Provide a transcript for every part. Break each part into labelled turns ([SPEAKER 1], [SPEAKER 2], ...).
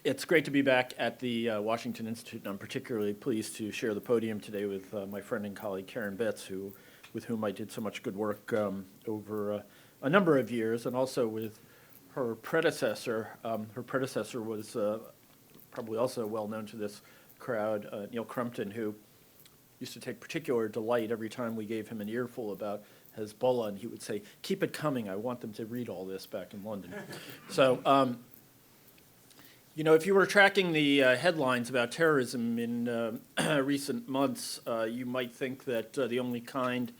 [SPEAKER 1] It's great to be back at the Washington Institute, and I'm particularly pleased to share the podium today with my friend and colleague Karen Betts, with whom I did so much good work over a number of years, and also with her predecessor. Her predecessor was probably also well known to this crowd, Neil Crumpton, who used to take particular delight every time we gave him an earful about Hezbollah, and he would say, "Keep it coming, I want them to read all this back in London." So, you know, if you were tracking the headlines about terrorism in recent months, you might think that the only kind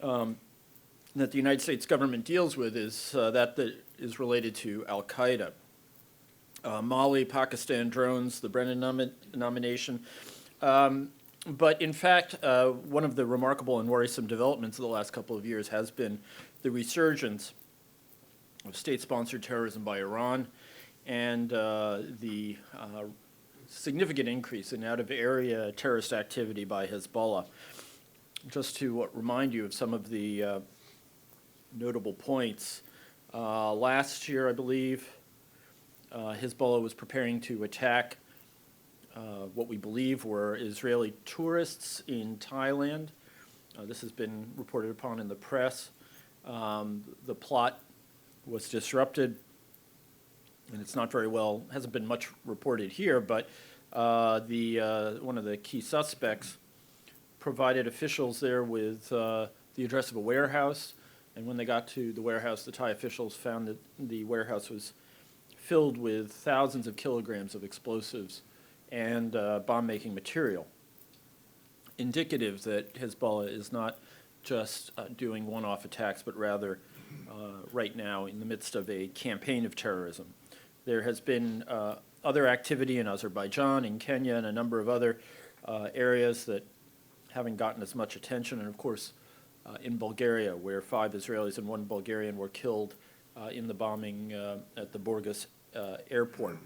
[SPEAKER 1] that the United States government deals with is that is related to al-Qaeda. Mali, Pakistan drones, the Brennan nomination. But in fact, one of the remarkable and worrisome developments of the last couple of years has been the resurgence of state-sponsored terrorism by Iran, and the significant increase in out-of-area terrorist activity by Hezbollah. Just to remind you of some of the notable points, last year, I believe, Hezbollah was preparing to attack what we believe were Israeli tourists in Thailand. This has been reported upon in the press. The plot was disrupted, and it's not very well, hasn't been much reported here, but one of the key suspects provided officials there with the address of a warehouse, and when they got to the warehouse, the Thai officials found that the warehouse was filled with thousands of kilograms of explosives and bomb-making material, indicative that Hezbollah is not just doing one-off attacks, but rather right now in the midst of a campaign of terrorism. There has been other activity in Azerbaijan, in Kenya, and a number of other areas that haven't gotten as much attention, and of course in Bulgaria, where 5 Israelis and 1 Bulgarian were killed in the bombing at the Burgas airport.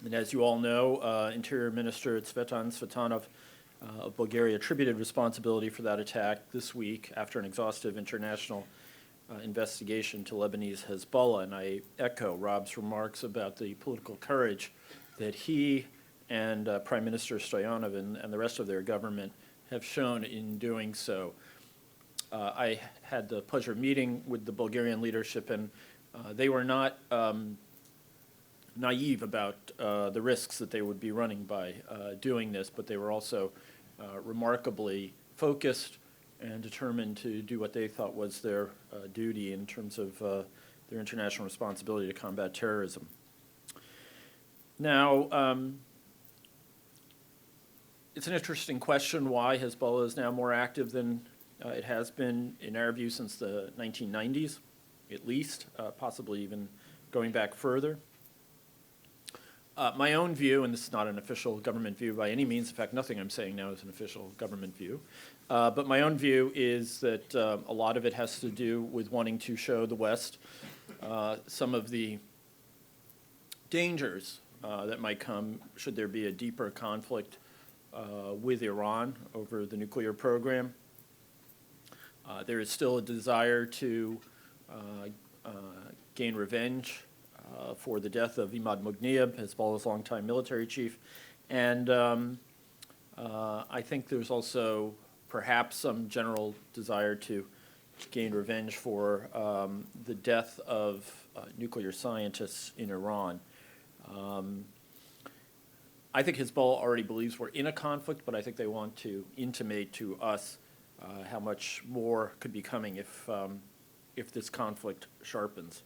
[SPEAKER 1] And as you all know, Interior Minister Tsvetan Tsvetanov of Bulgaria attributed responsibility for that attack this week after an exhaustive international investigation to Lebanese Hezbollah, and I echo Rob's remarks about the political courage that he and Prime Minister Stoyanov and the rest of their government have shown in doing so. I had the pleasure of meeting with the Bulgarian leadership, and they were not naive about the risks that they would be running by doing this, but they were also remarkably focused and determined to do what they thought was their duty in terms of their international responsibility to combat terrorism. Now, it's an interesting question why Hezbollah is now more active than it has been, in our view, since the 1990s, at least, possibly even going back further. My own view, and this is not an official government view by any means, in fact, nothing I'm saying now is an official government view, but my own view is that a lot of it has to do with wanting to show the West some of the dangers that might come should there be a deeper conflict with Iran over the nuclear program. There is still a desire to gain revenge for the death of Imad Mughniab, Hezbollah's longtime military chief. And I think there's also perhaps some general desire to gain revenge for the death of nuclear scientists in Iran. I think Hezbollah already believes we're in a conflict, but I think they want to intimate to us how much more could be coming if this conflict sharpens.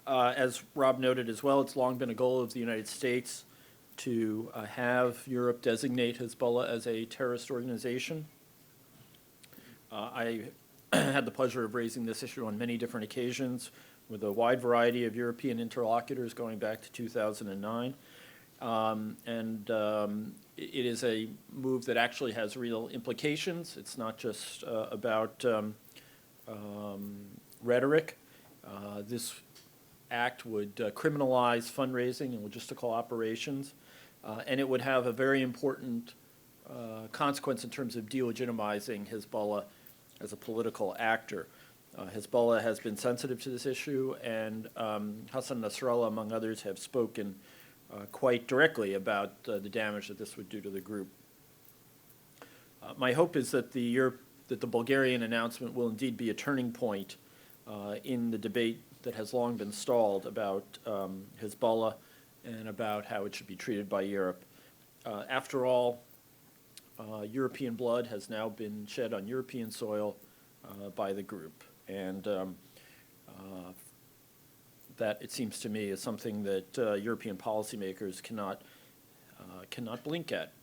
[SPEAKER 1] As Rob noted as well, it's long been a goal of the United States to have Europe designate Hezbollah as a terrorist organization. I had the pleasure of raising this issue on many different occasions with a wide variety of European interlocutors going back to 2009. It is a move that actually has real implications. It's not just about rhetoric. This act would criminalize fundraising and logistical operations, and it would have a very important consequence in terms of delegitimizing Hezbollah as a political actor. Hezbollah has been sensitive to this issue, and Hassan Nasrallah, among others, have spoken quite directly about the damage that this would do to the group. My hope is that the Bulgarian announcement will indeed be a turning point in the debate that has long been stalled about Hezbollah and about how it should be treated by Europe. After all, European blood has now been shed on European soil by the group, and that, it seems to me, is something that European policymakers cannot blink at.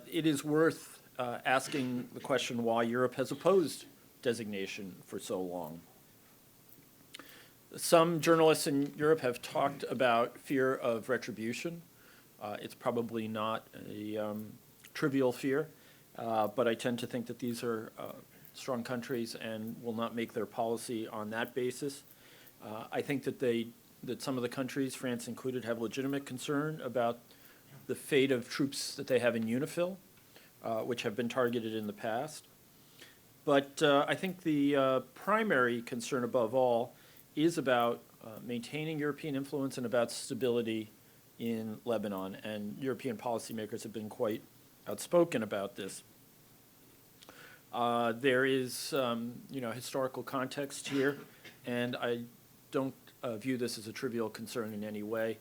[SPEAKER 1] It is worth asking the question why Europe has opposed designation for so long. Some journalists in Europe have talked about fear of retribution. It's probably not a trivial fear, but I tend to think that these are strong countries and will not make their policy on that basis. I think that some of the countries, France included, have legitimate concern about the fate of troops that they have in UNIFIL, which have been targeted in the past. But I think the primary concern above all is about maintaining European influence and about stability in Lebanon, and European policymakers have been quite outspoken about this. There is, historical context here, and I don't view this as a trivial concern in any way.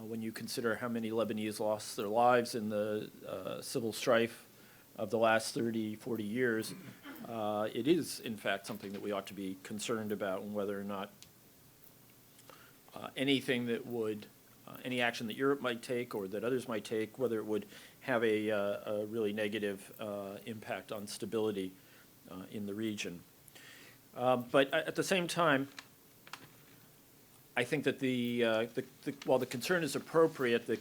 [SPEAKER 1] When you consider how many Lebanese lost their lives in the civil strife of the last 30, 40 years, it is, in fact, something that we ought to be concerned about, and whether or not anything that would, any action that Europe might take or that others might take, whether it would have a really negative impact on stability in the region. But at the same time, I think that while the concern is appropriate, the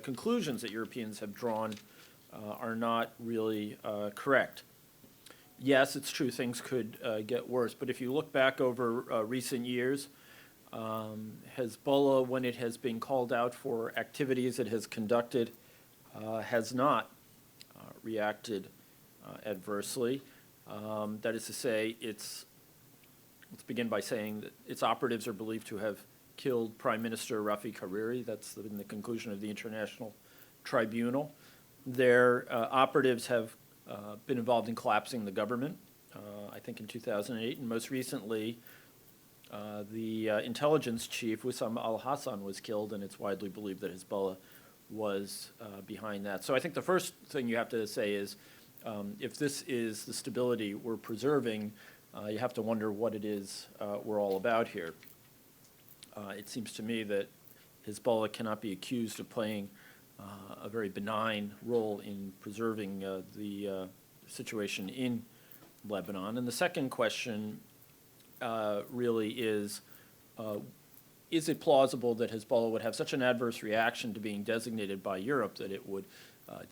[SPEAKER 1] conclusions that Europeans have drawn are not really correct. Yes, it's true things could get worse, but if you look back over recent years, Hezbollah, when it has been called out for activities it has conducted, has not reacted adversely. That is to say, let's begin by saying that its operatives are believed to have killed Prime Minister Rafiq Hariri. That's been the conclusion of the International Tribunal. Their operatives have been involved in collapsing the government, I think in 2008, and most recently, the intelligence chief, Wissam al-Hassan, was killed, and it's widely believed that Hezbollah was behind that. So I think the first thing you have to say is, if this is the stability we're preserving, you have to wonder what it is we're all about here. It seems to me that Hezbollah cannot be accused of playing a very benign role in preserving the situation in Lebanon. And the second question really is it plausible that Hezbollah would have such an adverse reaction to being designated by Europe that it would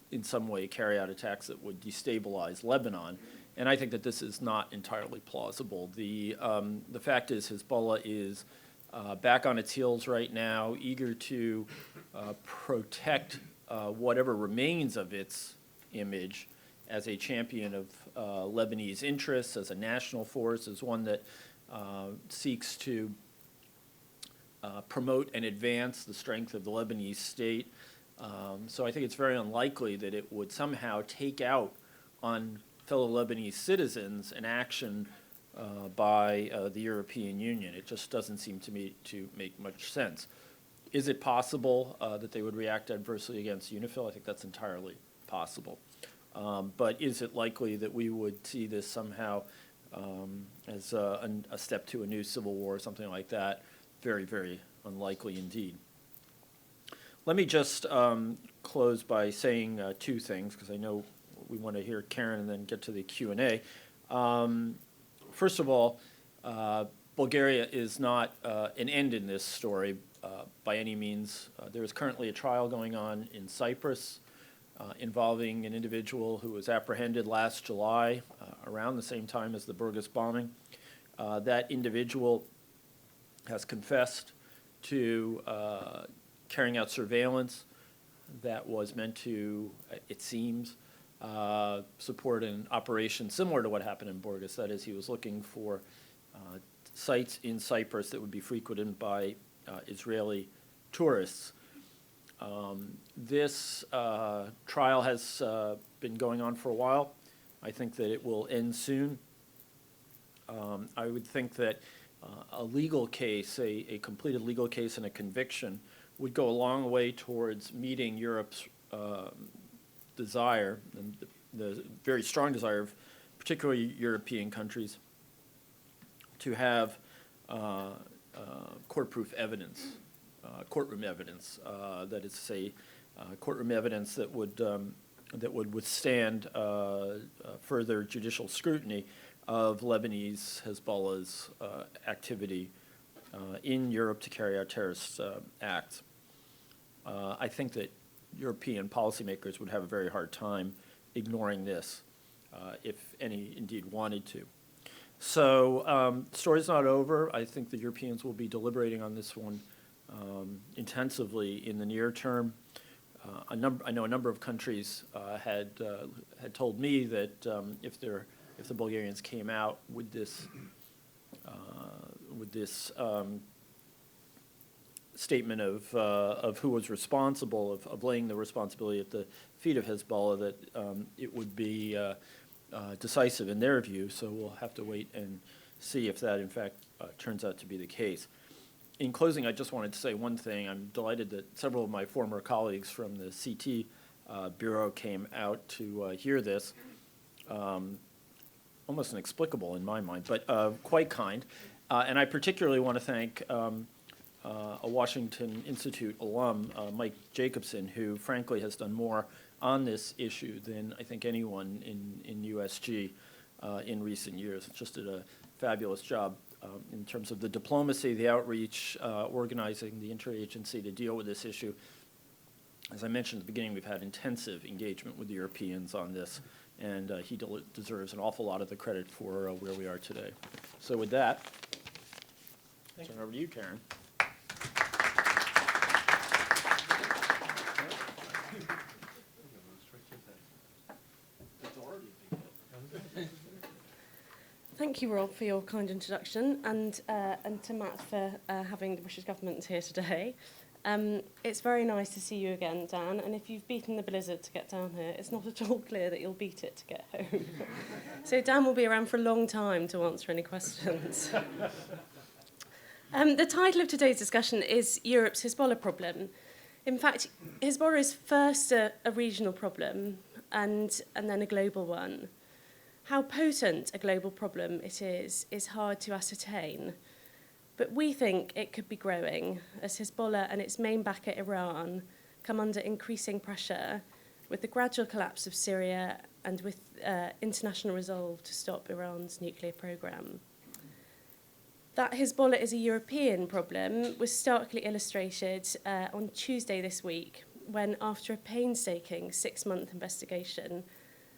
[SPEAKER 1] in some way carry out attacks that would destabilize Lebanon? And I think that this is not entirely plausible. The fact is Hezbollah is back on its heels right now, eager to protect whatever remains of its image as a champion of Lebanese interests, as a national force, as one that seeks to promote and advance the strength of the Lebanese state. So I think it's very unlikely that it would somehow take out on fellow Lebanese citizens an action by the European Union. It just doesn't seem to me to make much sense. Is it possible that they would react adversely against UNIFIL? I think that's entirely possible. But is it likely that we would see this somehow as a step to a new civil war or something like that? Very, very unlikely indeed. Let me just close by saying two things, because I know we want to hear Karen and then get to the Q&A. First of all, Bulgaria is not an end in this story by any means. There is currently a trial going on in Cyprus involving an individual who was apprehended last July, around the same time as the Burgas bombing. That individual has confessed to carrying out surveillance that was meant to, it seems, support an operation similar to what happened in Borgas. That is, he was looking for sites in Cyprus that would be frequented by Israeli tourists. This trial has been going on for a while. I think that it will end soon. I would think that a legal case, a completed legal case and a conviction would go a long way towards meeting Europe's desire, and the very strong desire of particularly European countries, to have court-proof evidence, courtroom evidence, that is to say, courtroom evidence that would withstand further judicial scrutiny of Lebanese Hezbollah's activity in Europe to carry out terrorist acts. I think that European policymakers would have a very hard time ignoring this, if any indeed wanted to. So the story's not over. I think the Europeans will be deliberating on this one intensively in the near term. I know a number of countries had told me that if the Bulgarians came out with this statement of who was responsible, of laying the responsibility at the feet of Hezbollah, that it would be decisive in their view. So we'll have to wait and see if that in fact turns out to be the case. In closing, I just wanted to say one thing. I'm delighted that several of my former colleagues from the CT Bureau came out to hear this. Almost inexplicable in my mind, but quite kind. And I particularly want to thank a Washington Institute alum, Mike Jacobson, who frankly has done more on this issue than I think anyone in USG in recent years. Just did a fabulous job in terms of the diplomacy, the outreach, organizing the interagency to deal with this issue. As I mentioned at the beginning, we've had intensive engagement with the Europeans on this, and he deserves an awful lot of the credit for where we are today. So with that, turn it over to you, Karen.
[SPEAKER 2] Thank you, Rob, for your kind introduction, and to Matt for having the British government here today. It's very nice to see you again, Dan, and if you've beaten the blizzard to get down here, it's not at all clear that you'll beat it to get home. So Dan will be around for a long time to answer any questions. The title of today's discussion is Europe's Hezbollah problem. In fact, Hezbollah is first a regional problem and then a global one. How potent a global problem it is hard to ascertain. But we think it could be growing as Hezbollah and its main backer, Iran, come under increasing pressure with the gradual collapse of Syria and with international resolve to stop Iran's nuclear program. That Hezbollah is a European problem was starkly illustrated on Tuesday this week when, after a painstaking 6-month investigation,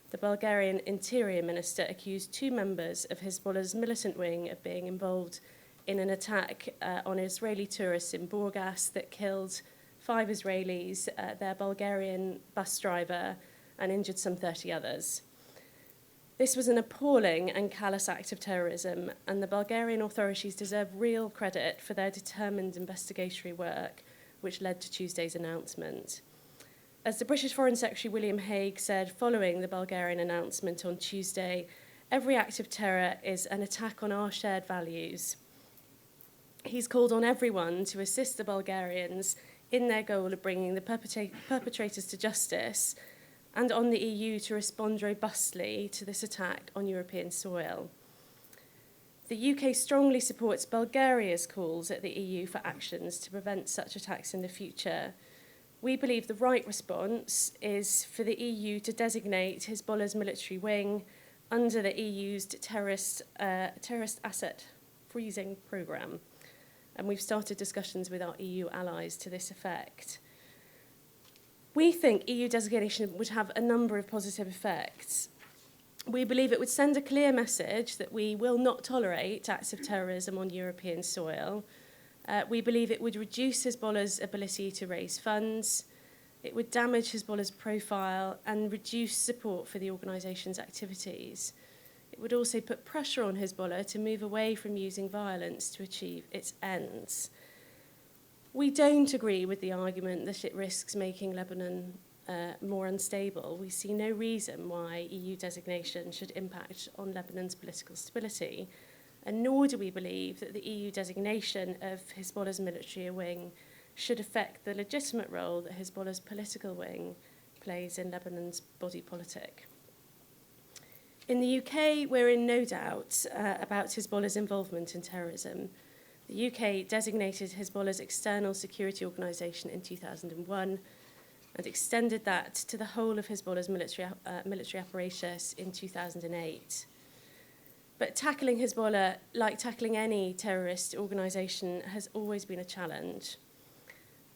[SPEAKER 2] the Bulgarian Interior Minister accused 2 members of Hezbollah's militant wing of being involved in an attack on Israeli tourists in Borgas that killed 5 Israelis, their Bulgarian bus driver, and injured some 30 others. This was an appalling and callous act of terrorism, and the Bulgarian authorities deserve real credit for their determined investigatory work, which led to Tuesday's announcement. As the British Foreign Secretary William Hague said following the Bulgarian announcement on Tuesday, every act of terror is an attack on our shared values. He's called on everyone to assist the Bulgarians in their goal of bringing the perpetrators to justice, and on the EU to respond robustly to this attack on European soil. The UK strongly supports Bulgaria's calls at the EU for actions to prevent such attacks in the future. We believe the right response is for the EU to designate Hezbollah's military wing under the EU's terrorist asset freezing programme. And we've started discussions with our EU allies to this effect. We think EU designation would have a number of positive effects. We believe it would send a clear message that we will not tolerate acts of terrorism on European soil. We believe it would reduce Hezbollah's ability to raise funds. It would damage Hezbollah's profile and reduce support for the organisation's activities. It would also put pressure on Hezbollah to move away from using violence to achieve its ends. We don't agree with the argument that it risks making Lebanon more unstable. We see no reason why EU designation should impact on Lebanon's political stability, and nor do we believe that the EU designation of Hezbollah's military wing should affect the legitimate role that Hezbollah's political wing plays in Lebanon's body politic. In the UK, we're in no doubt about Hezbollah's involvement in terrorism. The UK designated Hezbollah's external security organisation in 2001 and extended that to the whole of Hezbollah's military apparatus in 2008. But tackling Hezbollah, like tackling any terrorist organisation, has always been a challenge.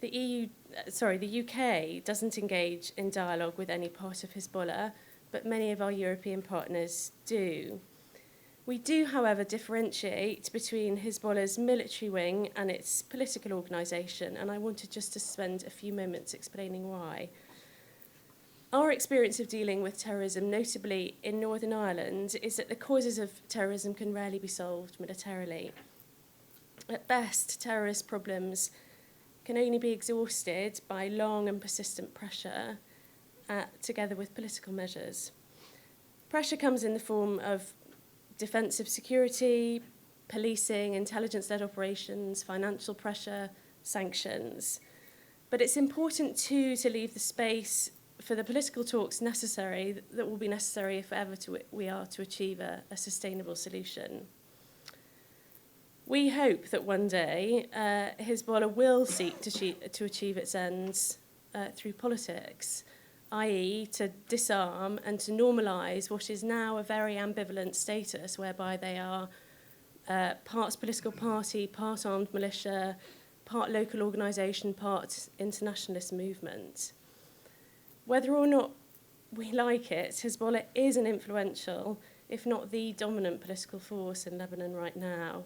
[SPEAKER 2] The UK doesn't engage in dialogue with any part of Hezbollah, but many of our European partners do. We do, however, differentiate between Hezbollah's military wing and its political organisation, and I wanted just to spend a few moments explaining why. Our experience of dealing with terrorism, notably in Northern Ireland, is that the causes of terrorism can rarely be solved militarily. At best, terrorist problems can only be exhausted by long and persistent pressure, together with political measures. Pressure comes in the form of defensive security, policing, intelligence-led operations, financial pressure, sanctions. But it's important too to leave the space for the political talks necessary, that will be necessary if ever we are to achieve a sustainable solution. We hope that one day Hezbollah will seek to achieve its ends through politics, i.e. to disarm and to normalise what is now a very ambivalent status whereby they are part political party, part armed militia, part local organisation, part internationalist movement. Whether or not we like it, Hezbollah is an influential, if not the dominant political force in Lebanon right now.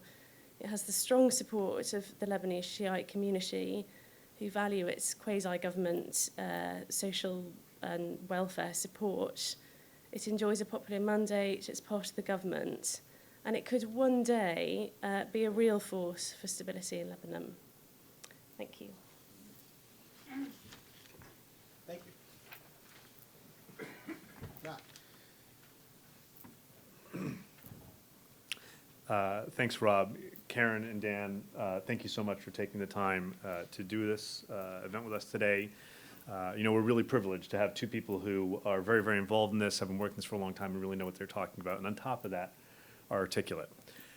[SPEAKER 2] It has the strong support of the Lebanese Shiite community, who value its quasi-government social and welfare support. It enjoys a popular mandate, it's part of the government, and it could one day be a real force for stability in Lebanon. Thank you.
[SPEAKER 3] Thank you. Rob.
[SPEAKER 4] Thanks, Rob. Karen and Dan, thank you so much for taking the time to do this event with us today. We're really privileged to have two people who are very, very involved in this, have been working this for a long time, and really know what they're talking about, and on top of that, are articulate.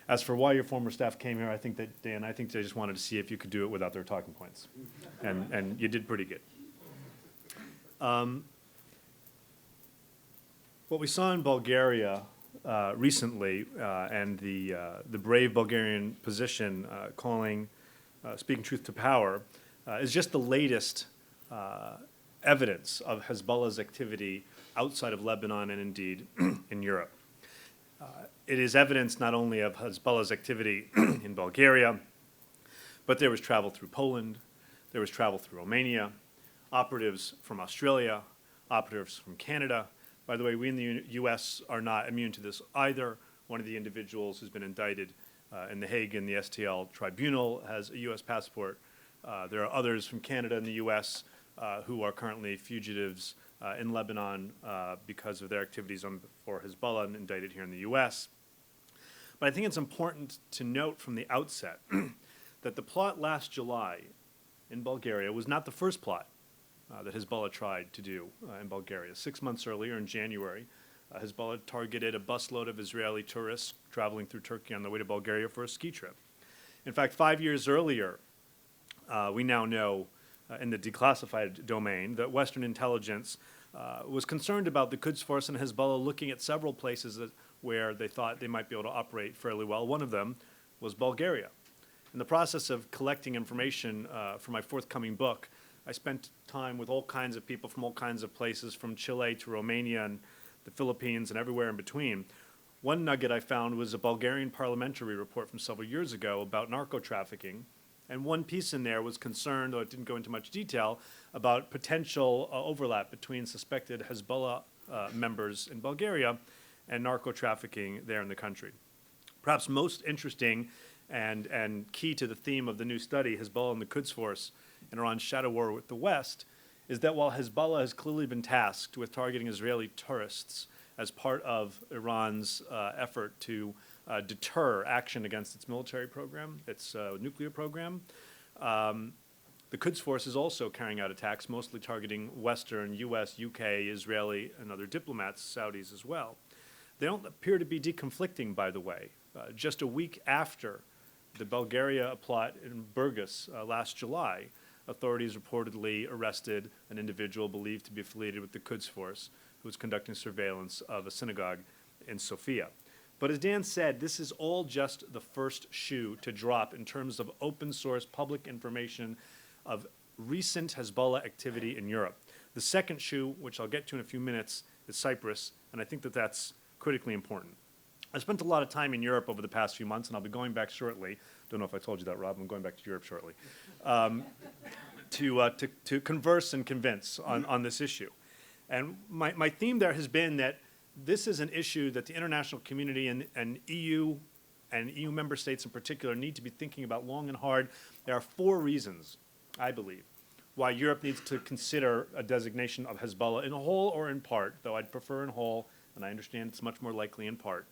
[SPEAKER 4] As for why your former staff came here, I think that, Dan, I think they just wanted to see if you could do it without their talking points, and you did pretty good. What we saw in Bulgaria recently, and the brave Bulgarian position speaking truth to power, is just the latest evidence of Hezbollah's activity outside of Lebanon and indeed in Europe. It is evidence not only of Hezbollah's activity in Bulgaria, but there was travel through Poland, there was travel through Romania, operatives from Australia, operatives from Canada. By the way, we in the U.S. are not immune to this either. One of the individuals who's been indicted in The Hague in the STL tribunal has a U.S. passport. There are others from Canada and the U.S. Who are currently fugitives in Lebanon because of their activities for Hezbollah and indicted here in the U.S. But I think it's important to note from the outset that the plot last July in Bulgaria was not the first plot that Hezbollah tried to do in Bulgaria. 6 months earlier, in January, Hezbollah targeted a busload of Israeli tourists traveling through Turkey on their way to Bulgaria for a ski trip. In fact, 5 years earlier, we now know in the declassified domain that Western intelligence was concerned about the Quds Force and Hezbollah looking at several places where they thought they might be able to operate fairly well. One of them was Bulgaria. In the process of collecting information for my forthcoming book, I spent time with all kinds of people from all kinds of places, from Chile to Romania and the Philippines and everywhere in between. One nugget I found was a Bulgarian parliamentary report from several years ago about narco trafficking And one piece in there was concerned, though it didn't go into much detail, about potential overlap between suspected Hezbollah members in Bulgaria and narco trafficking there in the country. Perhaps most interesting and key to the theme of the new study, Hezbollah and the Quds Force in Iran's shadow war with the West, is that while Hezbollah has clearly been tasked with targeting Israeli tourists as part of Iran's effort to deter action against its military program, its nuclear program, the Quds Force is also carrying out attacks, mostly targeting Western, US, UK, Israeli, and other diplomats, Saudis as well. They don't appear to be deconflicting, by the way. Just a week after the Bulgaria plot in Burgas last July, authorities reportedly arrested an individual believed to be affiliated with the Quds Force who was conducting surveillance of a synagogue in Sofia. But as Dan said, this is all just the first shoe to drop in terms of open source public information of recent Hezbollah activity in Europe. The second shoe, which I'll get to in a few minutes, is Cyprus, and I think that that's critically important. I spent a lot of time in Europe over the past few months, and I'll be going back shortly. Don't know if I told you that, Rob. I'm going back to Europe shortly to converse and convince on this issue. And my theme there has been that this is an issue that the international community and EU member states in particular need to be thinking about long and hard. There are 4 reasons, I believe, why Europe needs to consider a designation of Hezbollah in whole or in part, though I'd prefer in whole, and I understand it's much more likely in part,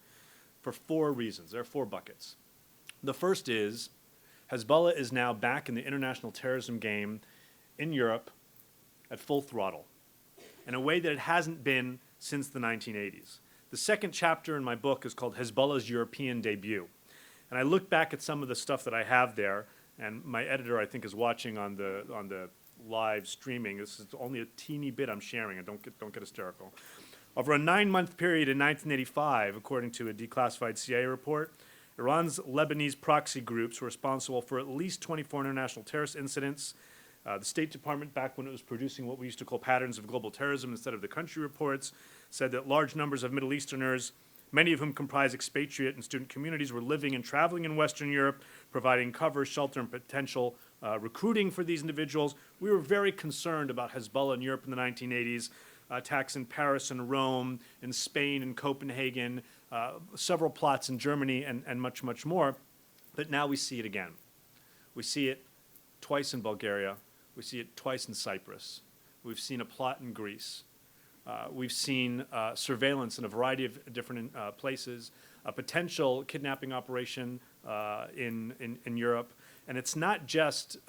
[SPEAKER 4] for 4 reasons. There are 4 buckets. The first is Hezbollah is now back in the international terrorism game in Europe at full throttle in a way that it hasn't been since the 1980s. The second chapter in my book is called Hezbollah's European Debut. And I look back at some of the stuff that I have there, and my editor, I think, is watching on the live streaming. This is only a teeny bit I'm sharing, and don't get hysterical. Over a 9-month period in 1985, according to a declassified CIA report, Iran's Lebanese proxy groups were responsible for at least 24 international terrorist incidents. The State Department, back when it was producing what we used to call patterns of global terrorism instead of the country reports, said that large numbers of Middle Easterners, many of whom comprise expatriate and student communities, were living and traveling in Western Europe, providing cover, shelter, and potential recruiting for these individuals. We were very concerned about Hezbollah in Europe in the 1980s, attacks in Paris and Rome, in Spain and Copenhagen, several plots in Germany, and much, much more. But now we see it again. We see it twice in Bulgaria. We see it twice in Cyprus. We've seen a plot in Greece. We've seen surveillance in a variety of different places, a potential kidnapping operation in Europe. And it's not just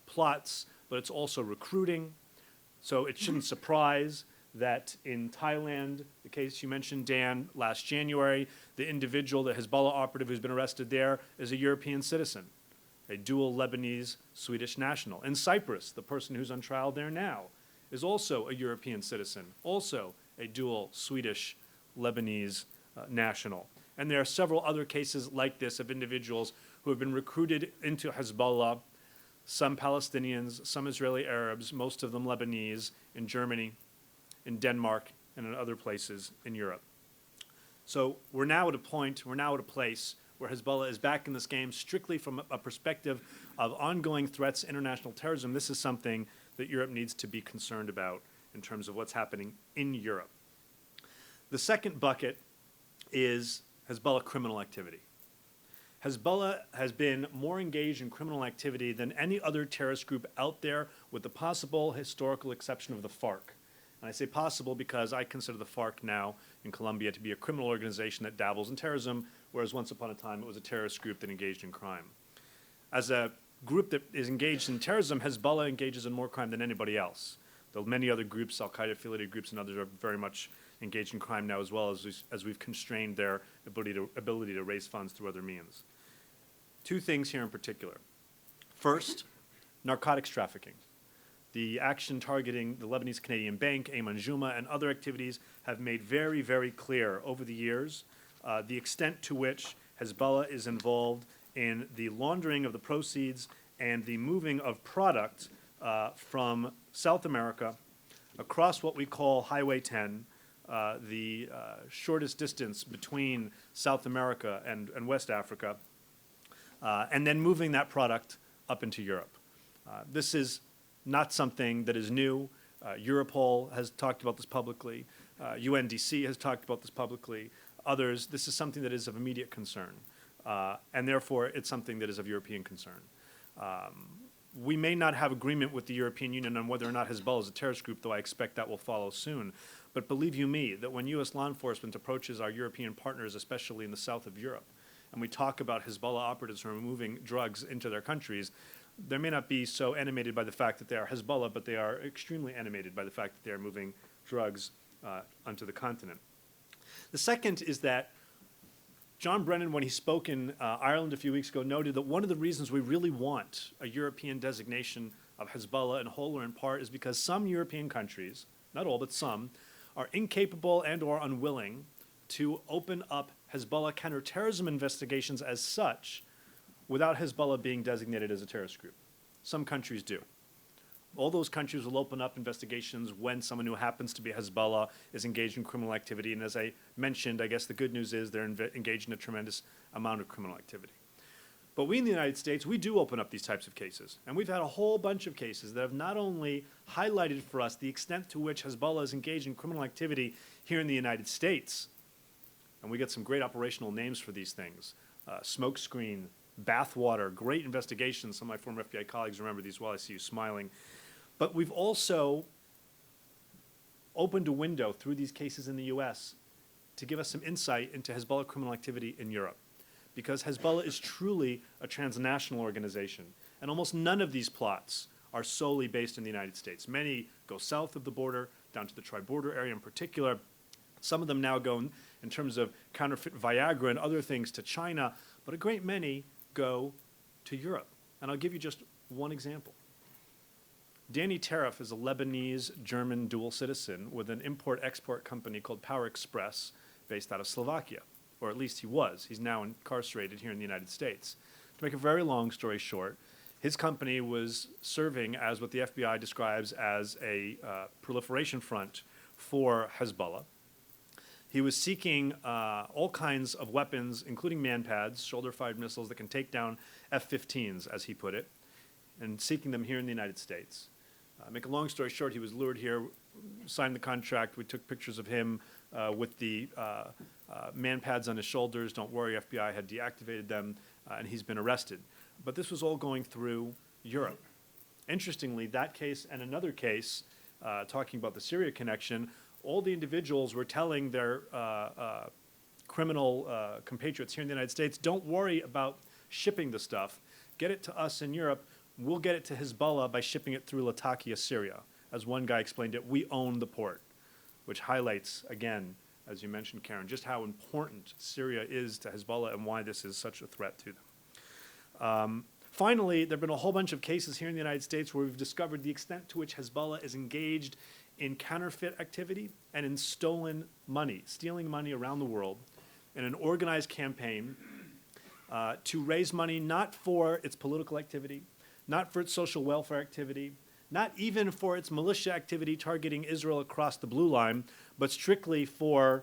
[SPEAKER 4] plots, but it's also recruiting. So it shouldn't surprise that in Thailand, the case you mentioned, Dan, last January, the individual, the Hezbollah operative who's been arrested there, is a European citizen, a dual Lebanese-Swedish national. In Cyprus, the person who's on trial there now is also a European citizen, also a dual Swedish-Lebanese national. And there are several other cases like this of individuals who have been recruited into Hezbollah, some Palestinians, some Israeli Arabs, most of them Lebanese, in Germany, in Denmark, and in other places in Europe. So we're now at a place where Hezbollah is back in this game strictly from a perspective of ongoing threats to international terrorism. This is something that Europe needs to be concerned about in terms of what's happening in Europe. The second bucket is Hezbollah criminal activity. Hezbollah has been more engaged in criminal activity than any other terrorist group out there, with the possible historical exception of the FARC. And I say possible because I consider the FARC now in Colombia to be a criminal organization that dabbles in terrorism, whereas once upon a time it was a terrorist group that engaged in crime. As a group that is engaged in terrorism, Hezbollah engages in more crime than anybody else. Though many other groups, Al-Qaeda-affiliated groups and others, are very much engaged in crime now as well, as we've constrained their ability to raise funds through other means. 2 things here in particular. First, narcotics trafficking. The action targeting the Lebanese Canadian Bank, Ayman Juma, and other activities have made very, very clear over the years the extent to which Hezbollah is involved in the laundering of the proceeds and the moving of product from South America across what we call Highway 10, the shortest distance between South America and West Africa, and then moving that product up into Europe. This is not something that is new. Europol has talked about this publicly. UNDC has talked about this publicly. Others, this is something that is of immediate concern. And therefore, it's something that is of European concern. We may not have agreement with the European Union on whether or not Hezbollah is a terrorist group, though I expect that will follow soon. But believe you me, that when U.S. law enforcement approaches our European partners, especially in the south of Europe, and we talk about Hezbollah operatives who are moving drugs into their countries, they may not be so animated by the fact that they are Hezbollah, but they are extremely animated by the fact that they are moving drugs onto the continent. The second is that John Brennan, when he spoke in Ireland a few weeks ago, noted that one of the reasons we really want a European designation of Hezbollah in whole or in part is because some European countries, not all, but some, are incapable and or unwilling to open up Hezbollah counterterrorism investigations as such without Hezbollah being designated as a terrorist group. Some countries do. All those countries will open up investigations when someone who happens to be Hezbollah is engaged in criminal activity. And as I mentioned, I guess the good news is they're engaged in a tremendous amount of criminal activity. But we in the United States, we do open up these types of cases. And we've had a whole bunch of cases that have not only highlighted for us the extent to which Hezbollah is engaged in criminal activity here in the United States, and we get some great operational names for these things, Smokescreen, Bathwater, great investigations. Some of my former FBI colleagues remember these well. I see you smiling. But we've also opened a window through these cases in the U.S. to give us some insight into Hezbollah criminal activity in Europe. Because Hezbollah is truly a transnational organization. And almost none of these plots are solely based in the United States. Many go south of the border, down to the tri-border area in particular. Some of them now go in terms of counterfeit Viagra and other things to China. But a great many go to Europe. And I'll give you just one example. Danny Tariff is a Lebanese-German dual citizen with an import-export company called Power Express based out of Slovakia, or at least he was. He's now incarcerated here in the United States. To make a very long story short, his company was serving as what the FBI describes as a proliferation front for Hezbollah. He was seeking all kinds of weapons, including man-pads, shoulder-fired missiles that can take down F-15s, as he put it, and seeking them here in the United States. Make a long story short, he was lured here, signed the contract. We took pictures of him with the man-pads on his shoulders. Don't worry, FBI had deactivated them, and he's been arrested. But this was all going through Europe. Interestingly, that case and another case, talking about the Syria connection, all the individuals were telling their criminal compatriots here in the United States, don't worry about shipping the stuff. Get it to us in Europe. We'll get it to Hezbollah by shipping it through Latakia, Syria. As one guy explained it, we own the port, which highlights, again, as you mentioned, Karen, just how important Syria is to Hezbollah and why this is such a threat to them. Finally, there have been a whole bunch of cases here in the United States where we've discovered the extent to which Hezbollah is engaged in counterfeit activity and in stolen money, stealing money around the world in an organized campaign to raise money not for its political activity, not for its social welfare activity, not even for its militia activity targeting Israel across the blue line, but strictly for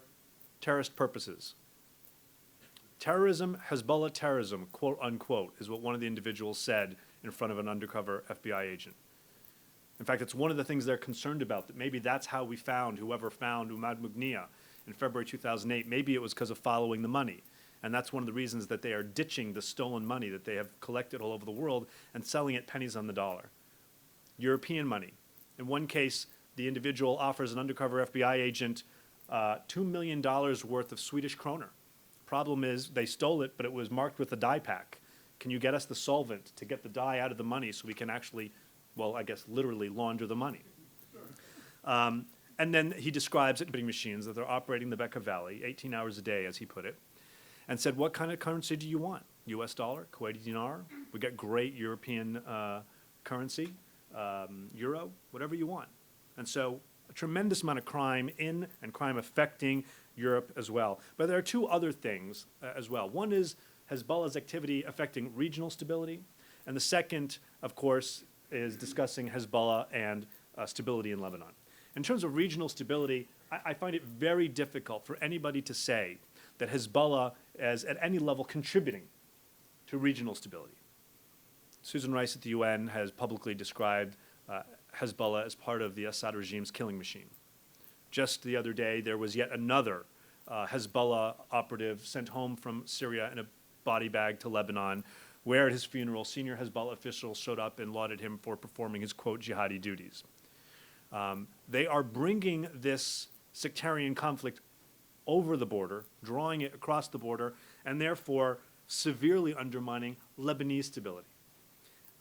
[SPEAKER 4] terrorist purposes. Terrorism, Hezbollah terrorism, quote unquote, is what one of the individuals said in front of an undercover FBI agent. In fact, it's one of the things they're concerned about, that maybe that's how we found whoever found Umad Mughniya in February 2008. Maybe it was because of following the money. And that's one of the reasons that they are ditching the stolen money that they have collected all over the world and selling it pennies on the dollar. European money. In one case, the individual offers an undercover FBI agent $2 million worth of Swedish kroner. Problem is, they stole it, but it was marked with a dye pack. Can you get us the solvent to get the dye out of the money so we can actually, well, I guess literally launder the money? And then he describes it, bidding machines, that they're operating the Bekaa Valley, 18 hours a day, as he put it, and said, what kind of currency do you want? US dollar, Kuwaiti dinar? We got great European currency, euro, whatever you want. And so a tremendous amount of crime in and crime affecting Europe as well. But there are two other things as well. One is Hezbollah's activity affecting regional stability. And the second, of course, is discussing Hezbollah and stability in Lebanon. In terms of regional stability, I find it very difficult for anybody to say that Hezbollah is at any level contributing to regional stability. Susan Rice at the UN has publicly described Hezbollah as part of the Assad regime's killing machine. Just the other day, there was yet another Hezbollah operative sent home from Syria in a body bag to Lebanon, where at his funeral, senior Hezbollah officials showed up and lauded him for performing his, quote, jihadi duties. They are bringing this sectarian conflict over the border, drawing it across the border, and therefore severely undermining Lebanese stability.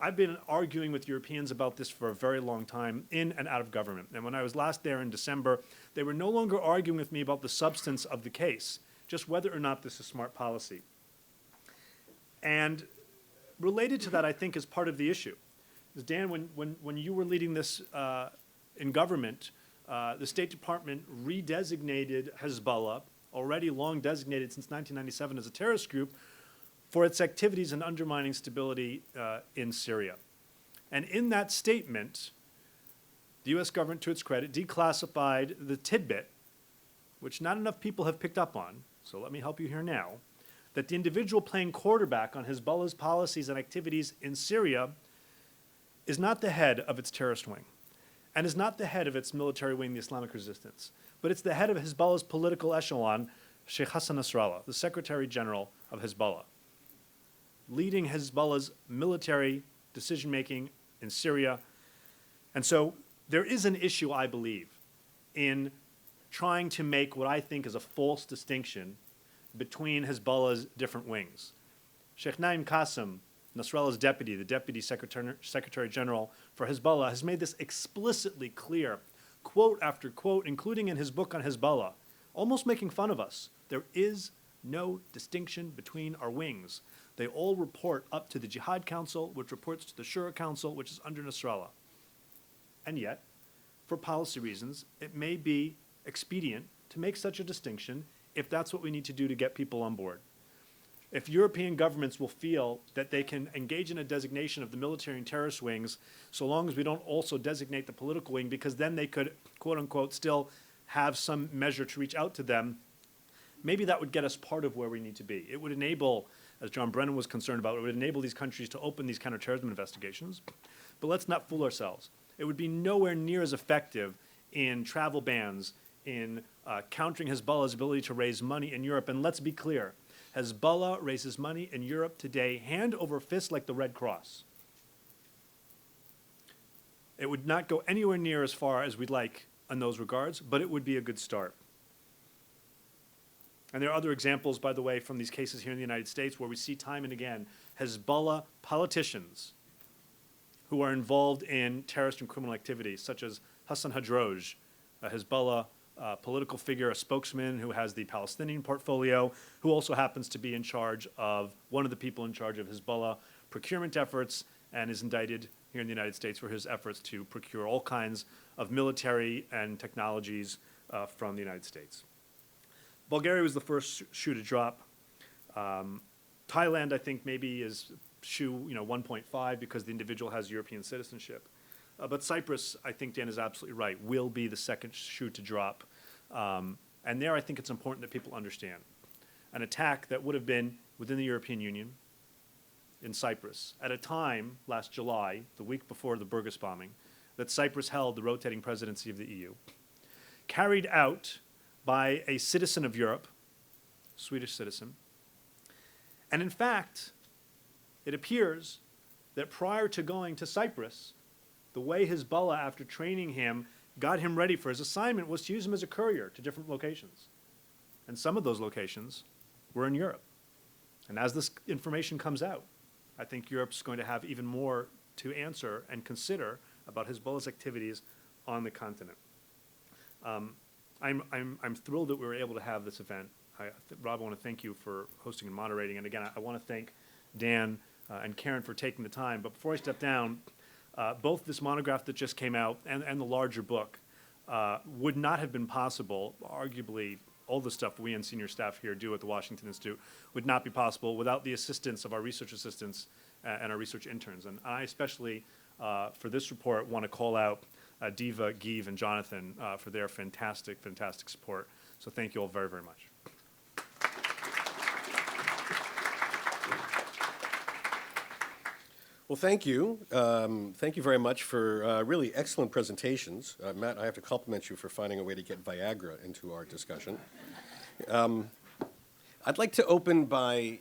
[SPEAKER 4] I've been arguing with Europeans about this for a very long time, in and out of government. And when I was last there in December, they were no longer arguing with me about the substance of the case, just whether or not this is smart policy. And related to that, I think, is part of the issue. Because Dan, when you were leading this in government, the State Department redesignated Hezbollah, already long designated since 1997 as a terrorist group, for its activities in undermining stability in Syria. And in that statement, the U.S. government, to its credit, declassified the tidbit, which not enough people have picked up on, so let me help you here now, that the individual playing quarterback on Hezbollah's policies and activities in Syria is not the head of its terrorist wing, and is not the head of its military wing, the Islamic Resistance, but it's the head of Hezbollah's political echelon, Sheikh Hassan Nasrallah, the Secretary General of Hezbollah, leading Hezbollah's military decision-making in Syria. And so there is an issue, I believe, in trying to make what I think is a false distinction between Hezbollah's different wings. Sheikh Naim Qassem, Nasrallah's deputy, the Deputy Secretary General for Hezbollah, has made this explicitly clear, quote after quote, including in his book on Hezbollah, almost making fun of us. There is no distinction between our wings. They all report up to the Jihad Council, which reports to the Shura Council, which is under Nasrallah. And yet, for policy reasons, it may be expedient to make such a distinction if that's what we need to do to get people on board. If European governments will feel that they can engage in a designation of the military and terrorist wings, so long as we don't also designate the political wing, because then they could, quote unquote, still have some measure to reach out to them, maybe that would get us part of where we need to be. It would enable, as John Brennan was concerned about, it would enable these countries to open these counterterrorism investigations. But let's not fool ourselves. It would be nowhere near as effective in travel bans, in countering Hezbollah's ability to raise money in Europe. And let's be clear, Hezbollah raises money in Europe today hand over fist like the Red Cross. It would not go anywhere near as far as we'd like in those regards, but it would be a good start. And there are other examples, by the way, from these cases here in the United States where we see time and again Hezbollah politicians who are involved in terrorist and criminal activities, such as Hassan Hadroj, a Hezbollah political figure, a spokesman who has the Palestinian portfolio, who also happens to be in charge of, one of the people in charge of Hezbollah procurement efforts, and is indicted here in the United States for his efforts to procure all kinds of military and technologies from the United States. Bulgaria was the first shoe to drop. Thailand, I think, maybe is shoe 1.5 because the individual has European citizenship. But Cyprus, I think Dan is absolutely right, will be the second shoe to drop. And there I think it's important that people understand. An attack that would have been within the European Union in Cyprus at a time last July, the week before the Burgas bombing, that Cyprus held the rotating presidency of the EU, carried out by a citizen of Europe, Swedish citizen. And in fact, it appears that prior to going to Cyprus, the way Hezbollah, after training him, got him ready for his assignment was to use him as a courier to different locations. And some of those locations were in Europe. And as this information comes out, I think Europe's going to have even more to answer and consider about Hezbollah's activities on the continent. I'm thrilled that we were able to have this event. Rob, I want to thank you for hosting and moderating. And again, I want to thank Dan and Karen for taking the time. But before I step down, both this monograph that just came out and the larger book would not have been possible, arguably all the stuff we and senior staff here do at the Washington Institute would not be possible without the assistance of our research assistants and our research interns. And I especially, for this report, want to call out Diva, Give, and Jonathan for their fantastic, fantastic support. So thank you all very, very much.
[SPEAKER 5] Well, thank you. Thank you very much for really excellent presentations. Matt, I have to compliment you for finding a way to get Viagra into our discussion. I'd like to open by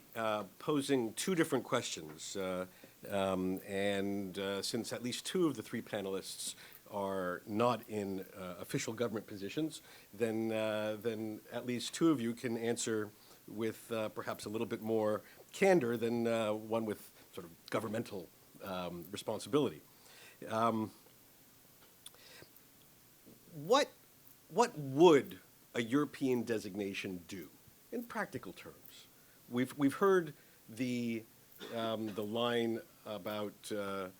[SPEAKER 5] posing two different questions. Since at least two of the three panelists are not in official government positions, then at least two of you can answer with perhaps a little bit more candor than one with sort of governmental responsibility. What would a European designation do in practical terms? We've heard the line about the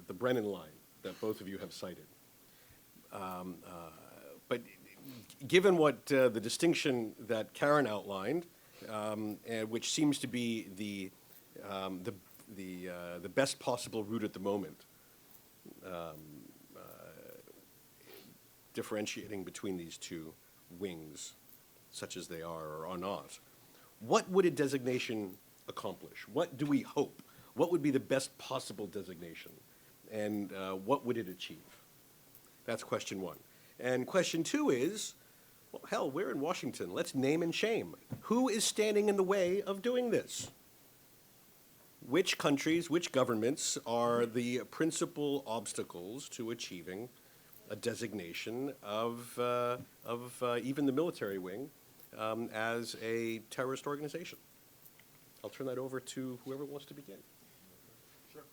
[SPEAKER 5] Brennan line that both of you have cited. But given what the distinction that Karen outlined, and which seems to be the best possible route at the moment, differentiating between these two wings, such as they are or are not, what would a designation accomplish? What do we hope? What would be the best possible designation? And what would it achieve? That's question one. And question two is, well, hell, we're in Washington. Let's name and shame. Who is standing in the way of doing this? Which countries, which governments are the principal obstacles to achieving a designation of even the military wing as a terrorist organization? I'll turn that over to whoever wants to begin. Sure.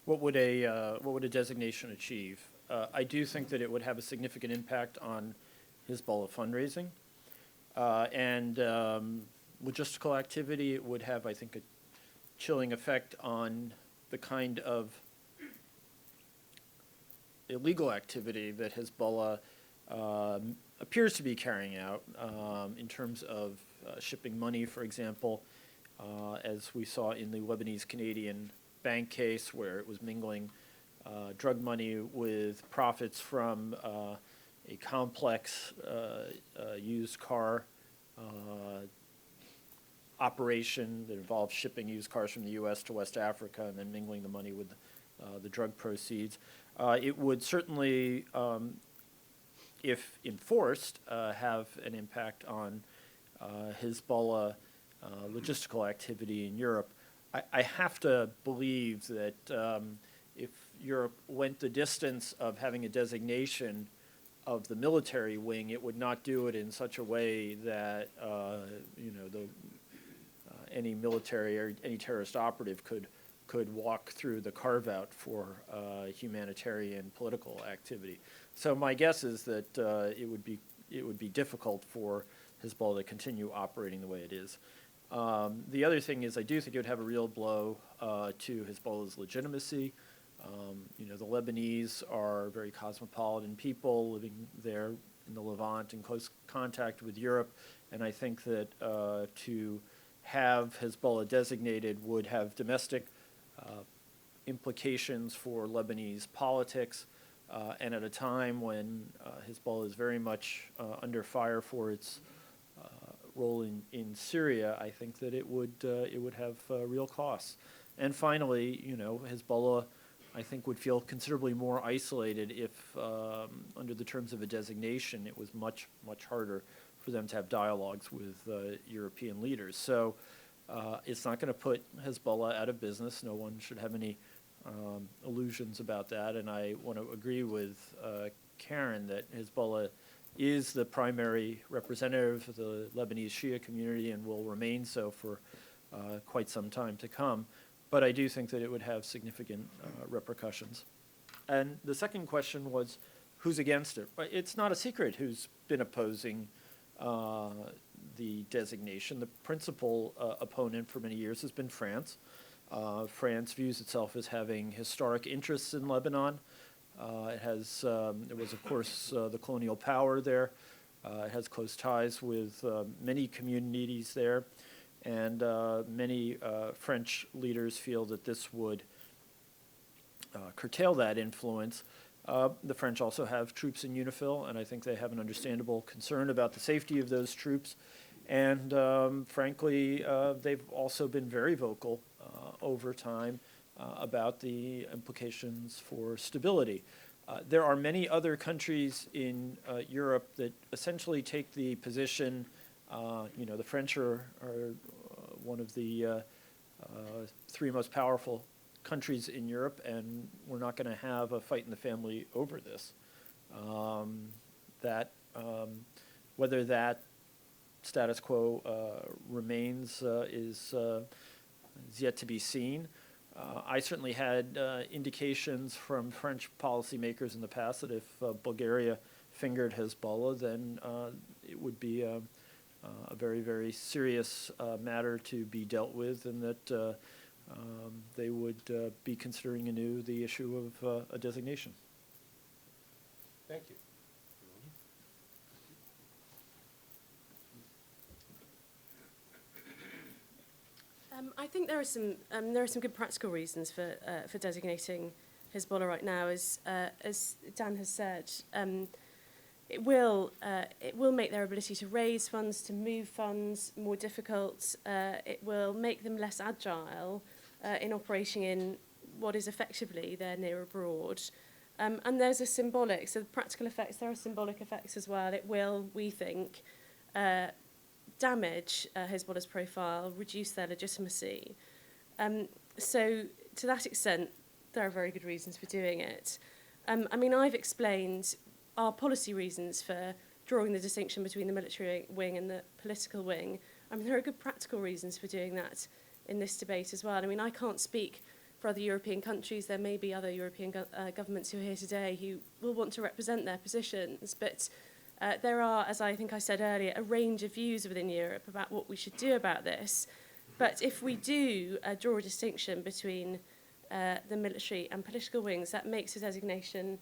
[SPEAKER 1] What would a designation achieve? I do think that it would have a significant impact on Hezbollah fundraising and logistical activity. It would have, I think, a chilling effect on the kind of illegal activity that Hezbollah appears to be carrying out in terms of shipping money, for example, as we saw in the Lebanese-Canadian bank case, where it was mingling drug money with profits from a complex used car operation that involved shipping used cars from the U.S. to West Africa and then mingling the money with the drug proceeds. It would certainly, if enforced, have an impact on Hezbollah logistical activity in Europe. I have to believe that if Europe went the distance of having a designation of the military wing, it would not do it in such a way that any military or any terrorist operative could walk through the carve-out for humanitarian political activity. So my guess is that it would be difficult for Hezbollah to continue operating the way it is. The other thing is, I do think it would have a real blow to Hezbollah's legitimacy. The Lebanese are very cosmopolitan people living there in the Levant in close contact with Europe, and I think that to have Hezbollah designated would have domestic implications for Lebanese politics, and at a time when Hezbollah is very much under fire for its role in Syria, I think that it would have real costs. And finally, Hezbollah, I think, would feel considerably more isolated if, under the terms of a designation, it was much, much harder for them to have dialogues with European leaders. So it's not going to put Hezbollah out of business. No one should have any illusions about that. And I want to agree with Karen that Hezbollah is the primary representative of the Lebanese Shia community and will remain so for quite some time to come. But I do think that it would have significant repercussions. And the second question was, who's against it? It's not a secret who's been opposing the designation. The principal opponent for many years has been France. France views itself as having historic interests in Lebanon. It was, of course, the colonial power there. It has close ties with many communities there. And many French leaders feel that this would curtail that influence. The French also have troops in UNIFIL, and I think they have an understandable concern about the safety of those troops. And frankly, they've also been very vocal over time about the implications for stability. There are many other countries in Europe that essentially take the position, the French are one of the three most powerful countries in Europe, and we're not going to have a fight in the family over this. Whether that status quo remains is yet to be seen. I certainly had indications from French policymakers in the past that if Bulgaria fingered Hezbollah, then it would be a very, very serious matter to be dealt with, and that they would be considering anew the issue of a designation.
[SPEAKER 5] Thank you.
[SPEAKER 2] I think there are some good practical reasons for designating Hezbollah right now. As Dan has said, it will make their ability to raise funds, to move funds more difficult. It will make them less agile in operating in what is effectively their near abroad. And there's a symbolic, so the practical effects, there are symbolic effects as well. It will, we think, damage Hezbollah's profile, reduce their legitimacy. So to that extent, there are very good reasons for doing it. I've explained our policy reasons for drawing the distinction between the military wing and the political wing. There are good practical reasons for doing that in this debate as well. I can't speak for other European countries. There may be other European governments who are here today who will want to represent their positions, but there are, as I think I said earlier, a range of views within Europe about what we should do about this. But if we do draw a distinction between the military and political wings, that makes the designation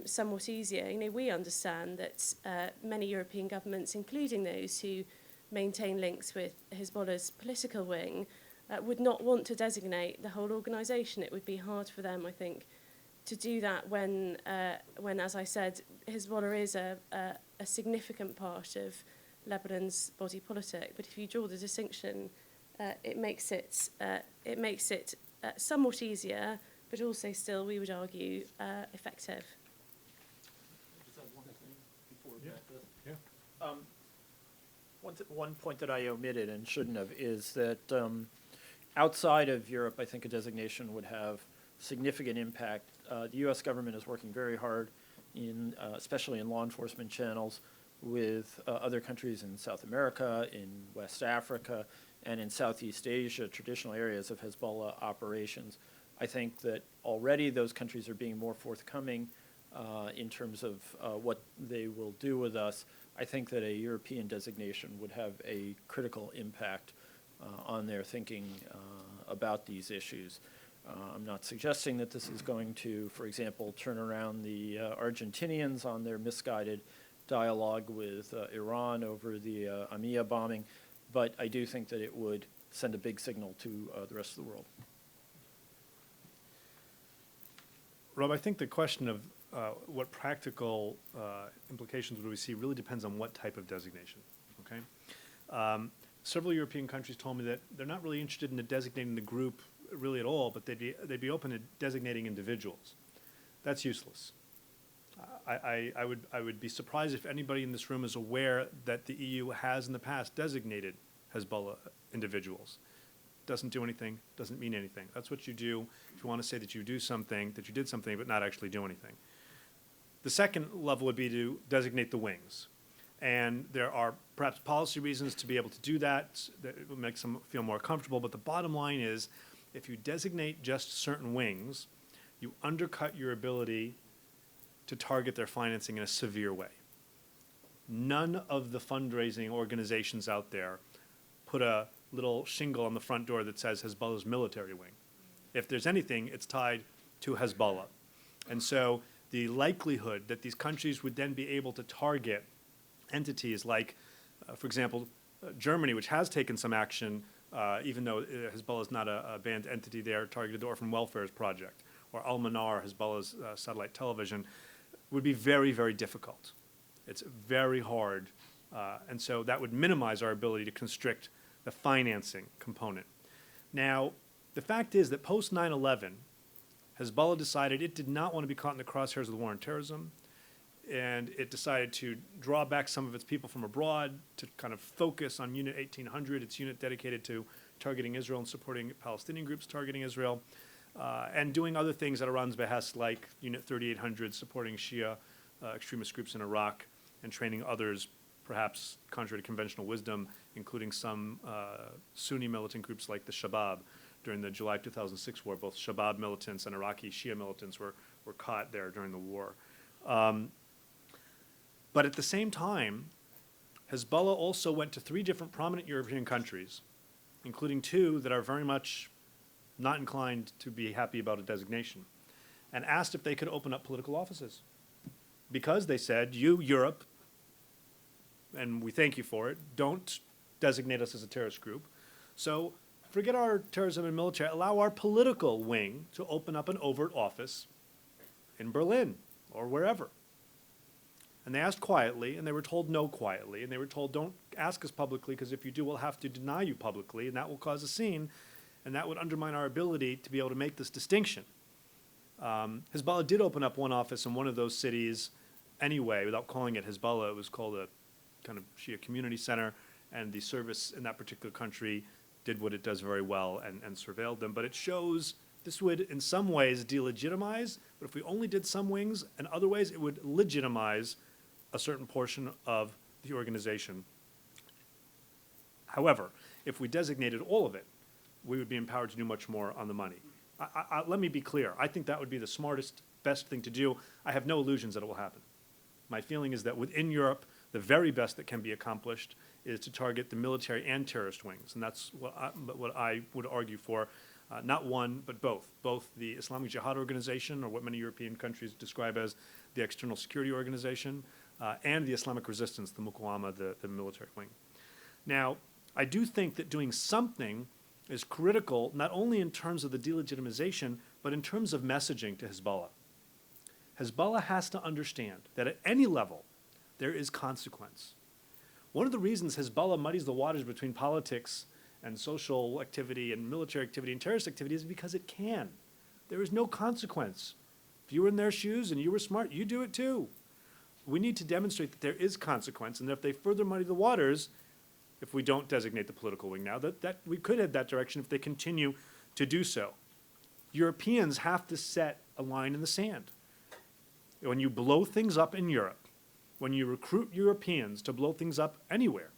[SPEAKER 2] somewhat easier. We understand that many European governments, including those who maintain links with Hezbollah's political wing, would not want to designate the whole organisation. It would be hard for them, I think, to do that when, as I said, Hezbollah is a significant part of Lebanon's body politic. But if you draw the distinction, it makes it somewhat easier, but also still, we would argue, effective.
[SPEAKER 1] Just add one thing before
[SPEAKER 4] Yeah.
[SPEAKER 1] One point that I omitted and shouldn't have is that outside of Europe, I think a designation would have significant impact. The U.S. government is working very hard, especially in law enforcement channels, with other countries in South America, in West Africa, and in Southeast Asia, traditional areas of Hezbollah operations. I think that already those countries are being more forthcoming in terms of what they will do with us. I think that a European designation would have a critical impact on their thinking about these issues. I'm not suggesting that this is going to, for example, turn around the Argentinians on their misguided dialogue with Iran over the Amia bombing, but I do think that it would send a big signal to the rest of the world.
[SPEAKER 4] Rob, I think the question of what practical implications would we see really depends on what type of designation, okay? Several European countries told me that they're not really interested in designating the group really at all, but they'd be open to designating individuals. That's useless. I would be surprised if anybody in this room is aware that the EU has in the past designated Hezbollah individuals. Doesn't do anything, doesn't mean anything. That's what you do if you want to say that you do something, that you did something, but not actually do anything. The second level would be to designate the wings. And there are perhaps policy reasons to be able to do that will make them feel more comfortable. But the bottom line is, if you designate just certain wings, you undercut your ability to target their financing in a severe way. None of the fundraising organizations out there put a little shingle on the front door that says Hezbollah's military wing. If there's anything, it's tied to Hezbollah. And so the likelihood that these countries would then be able to target entities like, for example, Germany, which has taken some action, even though Hezbollah is not a banned entity there, targeted the Orphan Welfare Project, or Al-Manar, Hezbollah's satellite television, would be very, very difficult. It's very hard, and so that would minimize our ability to constrict the financing component. Now, the fact is that post 9/11, Hezbollah decided it did not want to be caught in the crosshairs of the war on terrorism, and it decided to draw back some of its people from abroad to kind of focus on Unit 1800, its unit dedicated to targeting Israel and supporting Palestinian groups targeting Israel, and doing other things at Iran's behest, like Unit 3800, supporting Shia extremist groups in Iraq and training others, perhaps contrary to conventional wisdom, including some Sunni militant groups like the Shabab. During the July 2006 war, both Shabab militants and Iraqi Shia militants were caught there during the war. But at the same time, Hezbollah also went to 3 different prominent European countries, including 2 that are very much not inclined to be happy about a designation, and asked if they could open up political offices. Because they said, you, Europe, and we thank you for it, don't designate us as a terrorist group. So forget our terrorism and military, allow our political wing to open up an overt office in Berlin or wherever. And they asked quietly, and they were told no quietly, and they were told don't ask us publicly, because if you do, we'll have to deny you publicly, and that will cause a scene, and that would undermine our ability to be able to make this distinction. Hezbollah did open up one office in one of those cities anyway, without calling it Hezbollah. It was called a kind of Shia community center, and the service in that particular country did what it does very well and surveilled them. But it shows this would, in some ways, delegitimize, but if we only did some wings, in other ways, it would legitimize a certain portion of the organization. However, if we designated all of it, we would be empowered to do much more on the money. Let me be clear. I think that would be the smartest, best thing to do. I have no illusions that it will happen. My feeling is that within Europe, the very best that can be accomplished is to target the military and terrorist wings, and that's what I would argue for. Not one, but both. Both the Islamic Jihad Organization, or what many European countries describe as the External Security Organization, and the Islamic Resistance, the Muqawama, the military wing. Now, I do think that doing something is critical, not only in terms of the delegitimization, but in terms of messaging to Hezbollah. Hezbollah has to understand that at any level, there is consequence. One of the reasons Hezbollah muddies the waters between politics and social activity and military activity and terrorist activity is because it can. There is no consequence. If you were in their shoes and you were smart, you do it too. We need to demonstrate that there is consequence, and that if they further muddy the waters, if we don't designate the political wing now, that we could head that direction if they continue to do so. Europeans have to set a line in the sand. When you blow things up in Europe, when you recruit Europeans to blow things up anywhere,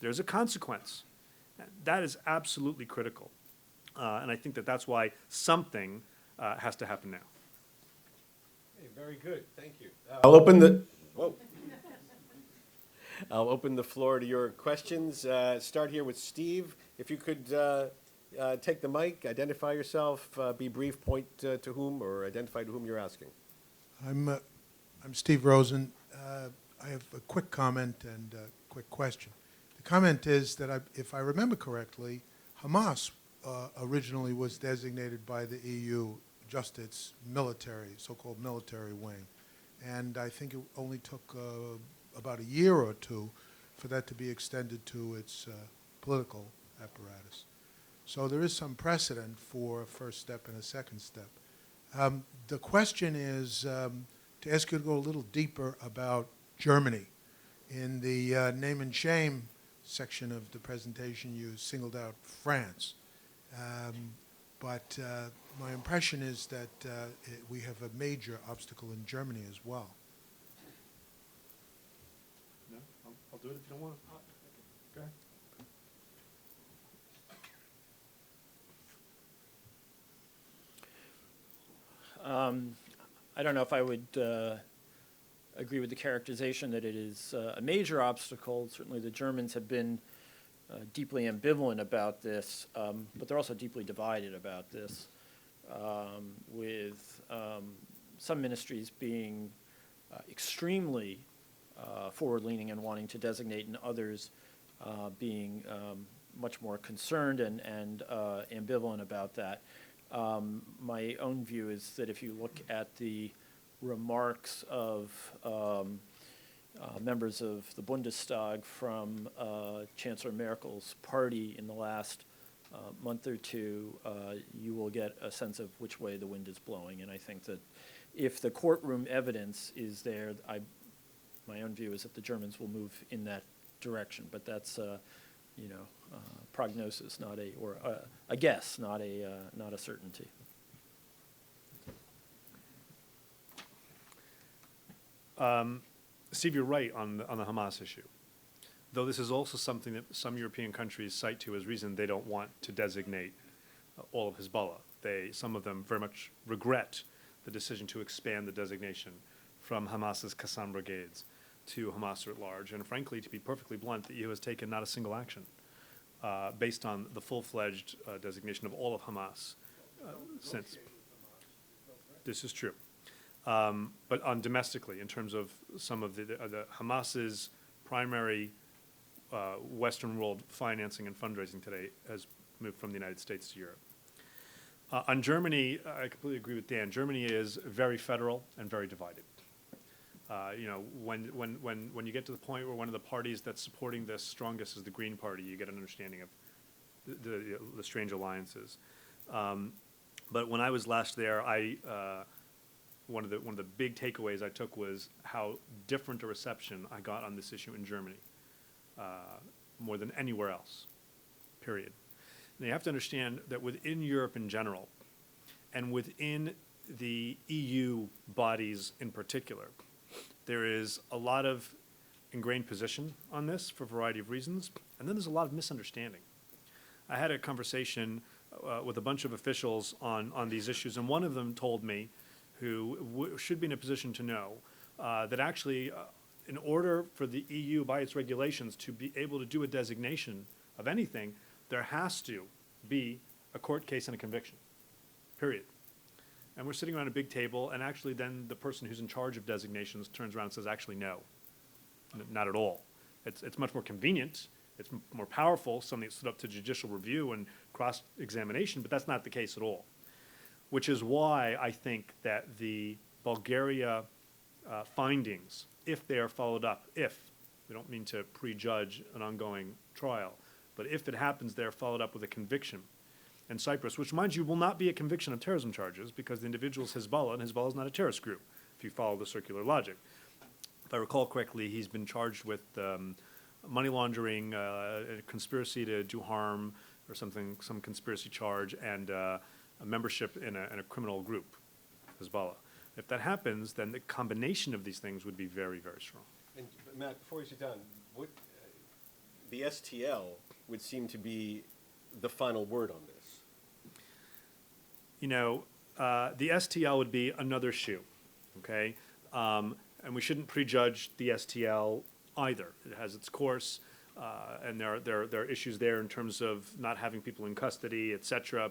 [SPEAKER 4] there's a consequence. That is absolutely critical. And I think that that's why something has to happen now.
[SPEAKER 5] Hey, very good, thank you. I'll open the floor to your questions. Start here with Steve. If you could take the mic, identify yourself, be brief, point to whom, or identify to whom you're asking.
[SPEAKER 6] I'm Steve Rosen. I have a quick comment and a quick question. The comment is that if I remember correctly, Hamas originally was designated by the EU just its military, so-called military wing. And I think it only took about a year or 2 for that to be extended to its political apparatus. So there is some precedent for a first step and a second step. The question is to ask you to go a little deeper about Germany. In the name and shame section of the presentation, you singled out France. But my impression is that we have a major obstacle in Germany as well.
[SPEAKER 4] No, I'll do it if you don't want to. Okay.
[SPEAKER 1] I don't know if I would agree with the characterization that it is a major obstacle. Certainly the Germans have been deeply ambivalent about this, but they're also deeply divided about this, with some ministries being extremely forward-leaning and wanting to designate, and others being much more concerned and ambivalent about that. My own view is that if you look at the remarks of members of the Bundestag from Chancellor Merkel's party in the last month or two, you will get a sense of which way the wind is blowing. And I think that if the courtroom evidence is there, my own view is that the Germans will move in that direction. But that's, prognosis, not a guess, not a certainty.
[SPEAKER 4] Steve, you're right on the Hamas issue, though this is also something that some European countries cite to as reason they don't want to designate all of Hezbollah. Some of them very much regret the decision to expand the designation from Hamas's Qassam brigades to Hamas at large, and frankly, to be perfectly blunt, the EU has taken not a single action based on the full-fledged designation of all of Hamas since. This is true. But on domestically, in terms of some of the Hamas's primary Western world financing and fundraising today has moved from the United States to Europe. On Germany, I completely agree with Dan. Germany is very federal and very divided. When you get to the point where one of the parties that's supporting this strongest is the Green Party, you get an understanding of the strange alliances. But when I was last there, one of the big takeaways I took was how different a reception I got on this issue in Germany, more than anywhere else, period. And you have to understand that within Europe in general, and within the EU bodies in particular, there is a lot of ingrained position on this for a variety of reasons, and then there's a lot of misunderstanding. I had a conversation with a bunch of officials on these issues, and one of them told me, who should be in a position to know, that actually, in order for the EU, by its regulations, to be able to do a designation of anything, there has to be a court case and a conviction, period. And we're sitting around a big table, and actually then the person who's in charge of designations turns around and says, actually, no, not at all. It's much more convenient. It's more powerful, something that's stood up to judicial review and cross-examination, but that's not the case at all. Which is why I think that the Bulgaria findings, if they are followed up, we don't mean to prejudge an ongoing trial, but if it happens, they're followed up with a conviction in Cyprus, which, mind you, will not be a conviction of terrorism charges because the individual is Hezbollah, and Hezbollah is not a terrorist group, if you follow the circular logic. If I recall correctly, he's been charged with money laundering, a conspiracy to do harm, or something, some conspiracy charge, and a membership in a criminal group, Hezbollah. If that happens, then the combination of these things would be very, very strong.
[SPEAKER 5] And Matt, before you sit down, the STL would seem to be the final word on this.
[SPEAKER 4] The STL would be another shoe, okay? And we shouldn't prejudge the STL either. It has its course, and there are issues there in terms of not having people in custody, et cetera.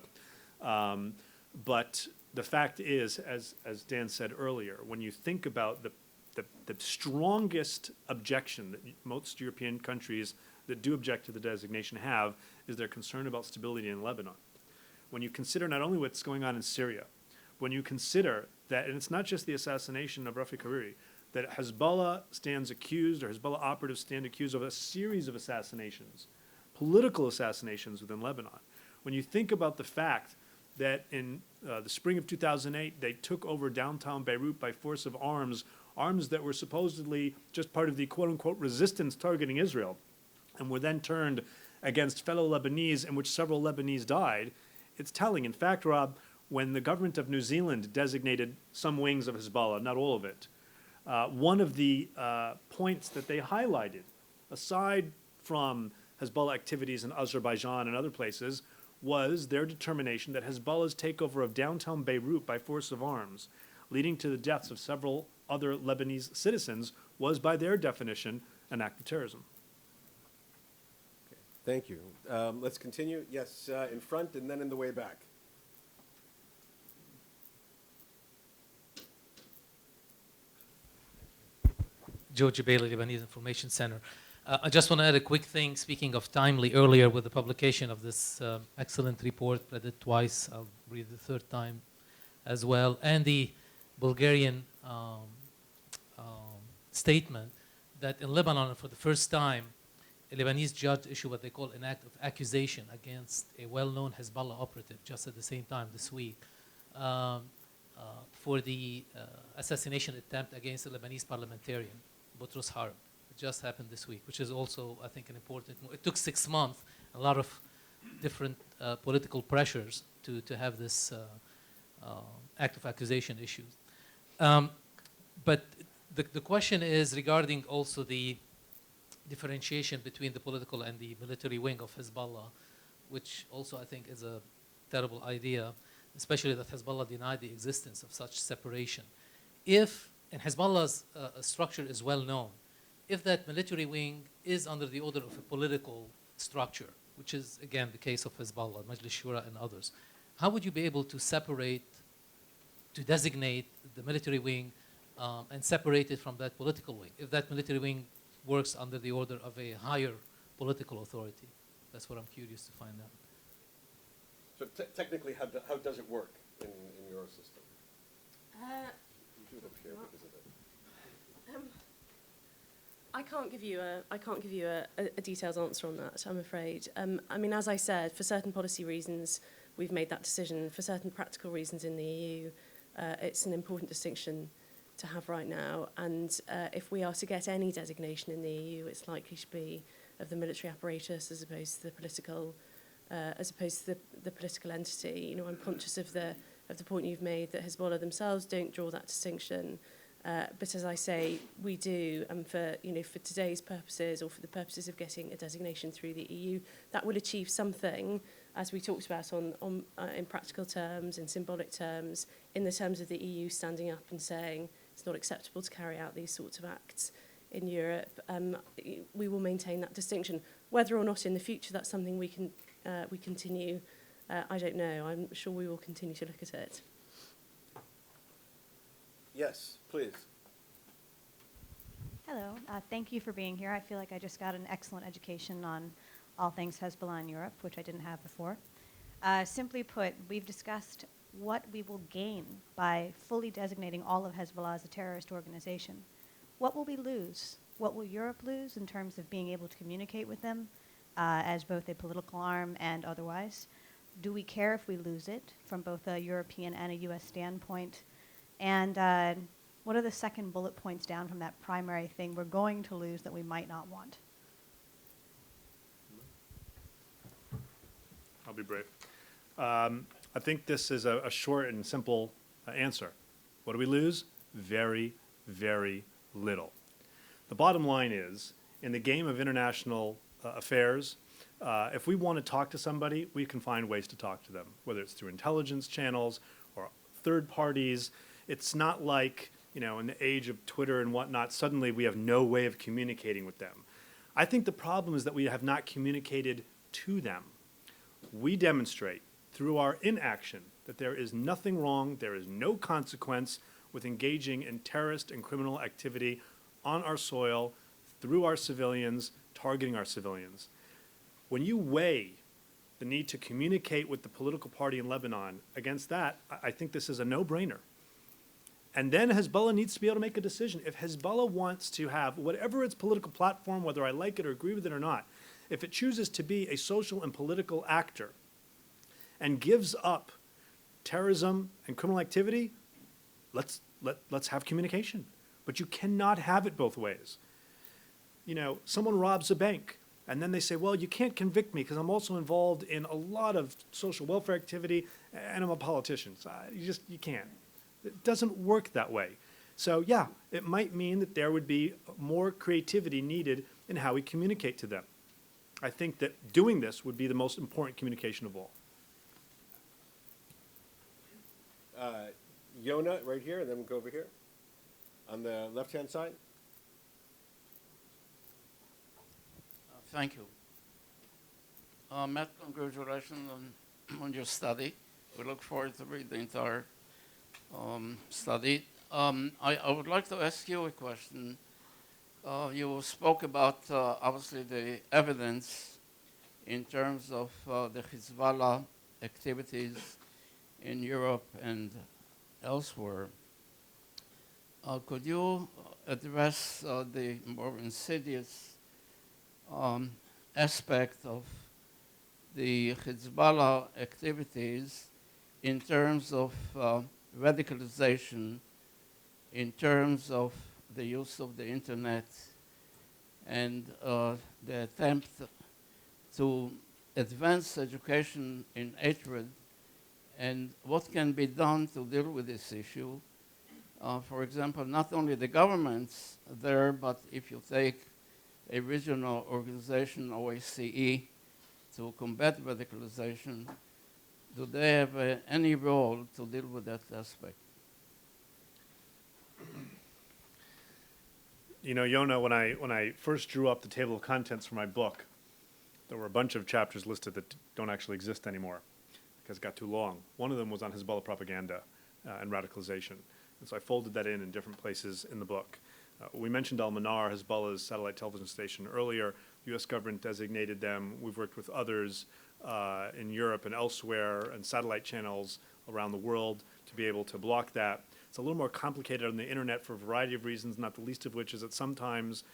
[SPEAKER 4] But the fact is, as Dan said earlier, when you think about the strongest objection that most European countries that do object to the designation have is their concern about stability in Lebanon. When you consider not only what's going on in Syria, when you consider that, and it's not just the assassination of Rafi Hariri, that Hezbollah stands accused, or Hezbollah operatives stand accused of a series of assassinations, political assassinations within Lebanon. When you think about the fact that in the spring of 2008, they took over downtown Beirut by force of arms that were supposedly just part of the quote-unquote resistance targeting Israel, and were then turned against fellow Lebanese, in which several Lebanese died, it's telling. In fact, Rob, when the government of New Zealand designated some wings of Hezbollah, not all of it, one of the points that they highlighted, aside from Hezbollah activities in Azerbaijan and other places, was their determination that Hezbollah's takeover of downtown Beirut by force of arms, leading to the deaths of several other Lebanese citizens, was, by their definition, an act of terrorism.
[SPEAKER 5] Thank you. Let's continue. Yes, in front and then in the way back.
[SPEAKER 7] George Bailey, Lebanese Information Center. I just want to add a quick thing, speaking of timely earlier with the publication of this excellent report, read it twice, I'll read it the third time as well, and the Bulgarian statement that in Lebanon, for the first time, a Lebanese judge issued what they call an act of accusation against a well-known Hezbollah operative just at the same time this week for the assassination attempt against a Lebanese parliamentarian, Boutros Harb. It just happened this week, which is also, I think, an important move. It took 6 months, a lot of different political pressures to have this act of accusation issued. But the question is regarding also the differentiation between the political and the military wing of Hezbollah, which also I think is a terrible idea, especially that Hezbollah denied the existence of such separation. If, and Hezbollah's structure is well known, if that military wing is under the order of a political structure, which is again the case of Hezbollah, Majlis Shura and others, how would you be able to separate, to designate the military wing and separate it from that political wing, if that military wing works under the order of a higher political authority? That's what I'm curious to find out.
[SPEAKER 5] So technically, how does it work in your system? You do it up here because of it.
[SPEAKER 2] I can't give you a detailed answer on that, I'm afraid. I mean, as I said, for certain policy reasons, we've made that decision. For certain practical reasons in the EU, it's an important distinction to have right now. And if we are to get any designation in the EU, it's likely to be of the military apparatus as opposed to the political, entity. You know, I'm conscious of the point you've made that Hezbollah themselves don't draw that distinction. But as I say, we do, and for today's purposes, or for the purposes of getting a designation through the EU, that will achieve something, as we talked about in practical terms, in symbolic terms, in the terms of the EU standing up and saying it's not acceptable to carry out these sorts of acts in Europe. We will maintain that distinction. Whether or not in the future that's something we continue, I don't know. I'm sure we will continue to look at it.
[SPEAKER 5] Yes, please.
[SPEAKER 8] Hello. Thank you for being here. I feel like I just got an excellent education on all things Hezbollah in Europe, which I didn't have before. Simply put, we've discussed what we will gain by fully designating all of Hezbollah as a terrorist organization. What will we lose? What will Europe lose in terms of being able to communicate with them as both a political arm and otherwise? Do we care if we lose it from both a European and a U.S. standpoint? And what are the second bullet points down from that primary thing we're going to lose that we might not want?
[SPEAKER 4] I'll be brief. I think this is a short and simple answer. What do we lose? Very, very little. The bottom line is, in the game of international affairs, if we want to talk to somebody, we can find ways to talk to them, whether it's through intelligence channels or third parties. It's not like, in the age of Twitter and whatnot, suddenly we have no way of communicating with them. I think the problem is that we have not communicated to them. We demonstrate through our inaction that there is nothing wrong, there is no consequence with engaging in terrorist and criminal activity on our soil, through our civilians, targeting our civilians. When you weigh the need to communicate with the political party in Lebanon against that, I think this is a no-brainer. And then Hezbollah needs to be able to make a decision. If Hezbollah wants to have whatever its political platform, whether I like it or agree with it or not, if it chooses to be a social and political actor and gives up terrorism and criminal activity, let's have communication. But you cannot have it both ways. Someone robs a bank, and then they say, well, you can't convict me because I'm also involved in a lot of social welfare activity, and I'm a politician. So you can't. It doesn't work that way. So yeah, it might mean that there would be more creativity needed in how we communicate to them. I think that doing this would be the most important communication of all.
[SPEAKER 5] Yona, right here, and then we'll go over here. On the left-hand side.
[SPEAKER 9] Thank you. Matt, congratulations on your study. We look forward to read the entire study. I would like to ask you a question. You spoke about, obviously, the evidence in terms of the Hezbollah activities in Europe and elsewhere. Could you address the more insidious aspect of the Hezbollah activities in terms of radicalization, in terms of the use of the internet, and the attempt to advance education in hatred, and what can be done to deal with this issue? For example, not only the governments there, but if you take a regional organization, OACE, to combat radicalization, do they have any role to deal with that aspect?
[SPEAKER 4] You know, Yona, when I first drew up the table of contents for my book, there were a bunch of chapters listed that don't actually exist anymore because it got too long. One of them was on Hezbollah propaganda and radicalization. And so I folded that in different places in the book. We mentioned Al-Manar, Hezbollah's satellite television station earlier. The U.S. government designated them. We've worked with others in Europe and elsewhere and satellite channels around the world to be able to block that. It's a little more complicated on the internet for a variety of reasons, not the least of which is that sometimes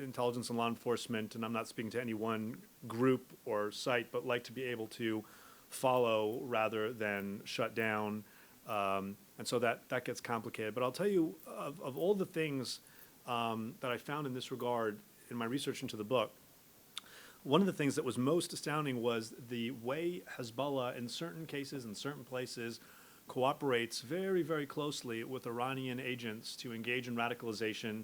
[SPEAKER 4] intelligence and law enforcement, and I'm not speaking to any one group or site, but like to be able to follow rather than shut down. And so that gets complicated. But I'll tell you, of all the things that I found in this regard in my research into the book, one of the things that was most astounding was the way Hezbollah, in certain cases, in certain places, cooperates very, very closely with Iranian agents to engage in radicalization,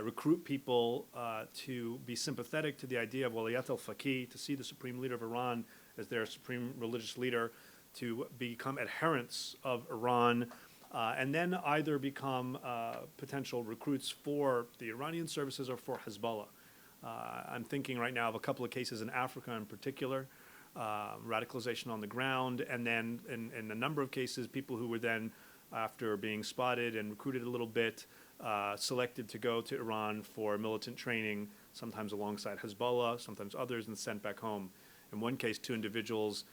[SPEAKER 4] recruit people to be sympathetic to the idea of Walayat al-Faqih, to see the supreme leader of Iran as their supreme religious leader, to become adherents of Iran, and then either become potential recruits for the Iranian services or for Hezbollah. I'm thinking right now of a couple of cases in Africa in particular, radicalization on the ground, and then in a number of cases, people who were then, after being spotted and recruited a little bit, selected to go to Iran for militant training, sometimes alongside Hezbollah, sometimes others, and sent back home. In one case, 2 individuals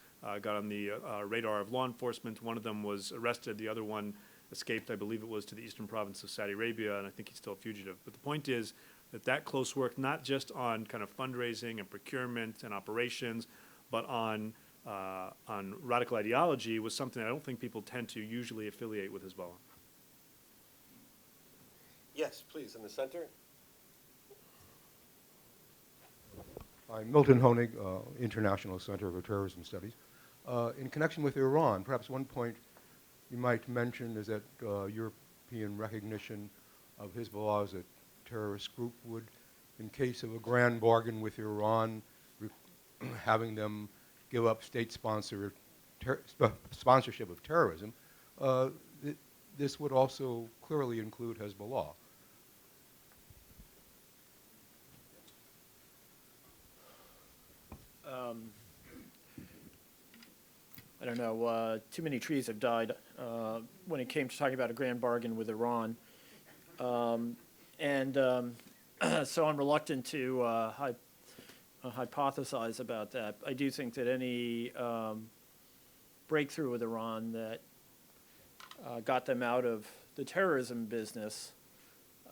[SPEAKER 4] got on the radar of law enforcement. One of them was arrested. The other one escaped, I believe it was, to the eastern province of Saudi Arabia, and I think he's still a fugitive. But the point is that close work, not just on kind of fundraising and procurement and operations, but on radical ideology, was something I don't think people tend to usually affiliate with Hezbollah.
[SPEAKER 5] Yes, please, in the center.
[SPEAKER 10] I'm Milton Honig, International Center for Terrorism Studies. In connection with Iran, perhaps one point you might mention is that European recognition of Hezbollah as a terrorist group would, in case of a grand bargain with Iran, having them give up state sponsorship of terrorism, this would also clearly include Hezbollah.
[SPEAKER 1] I don't know, too many trees have died when it came to talking about a grand bargain with Iran. So I'm reluctant to hypothesize about that. I do think that any breakthrough with Iran that got them out of the terrorism business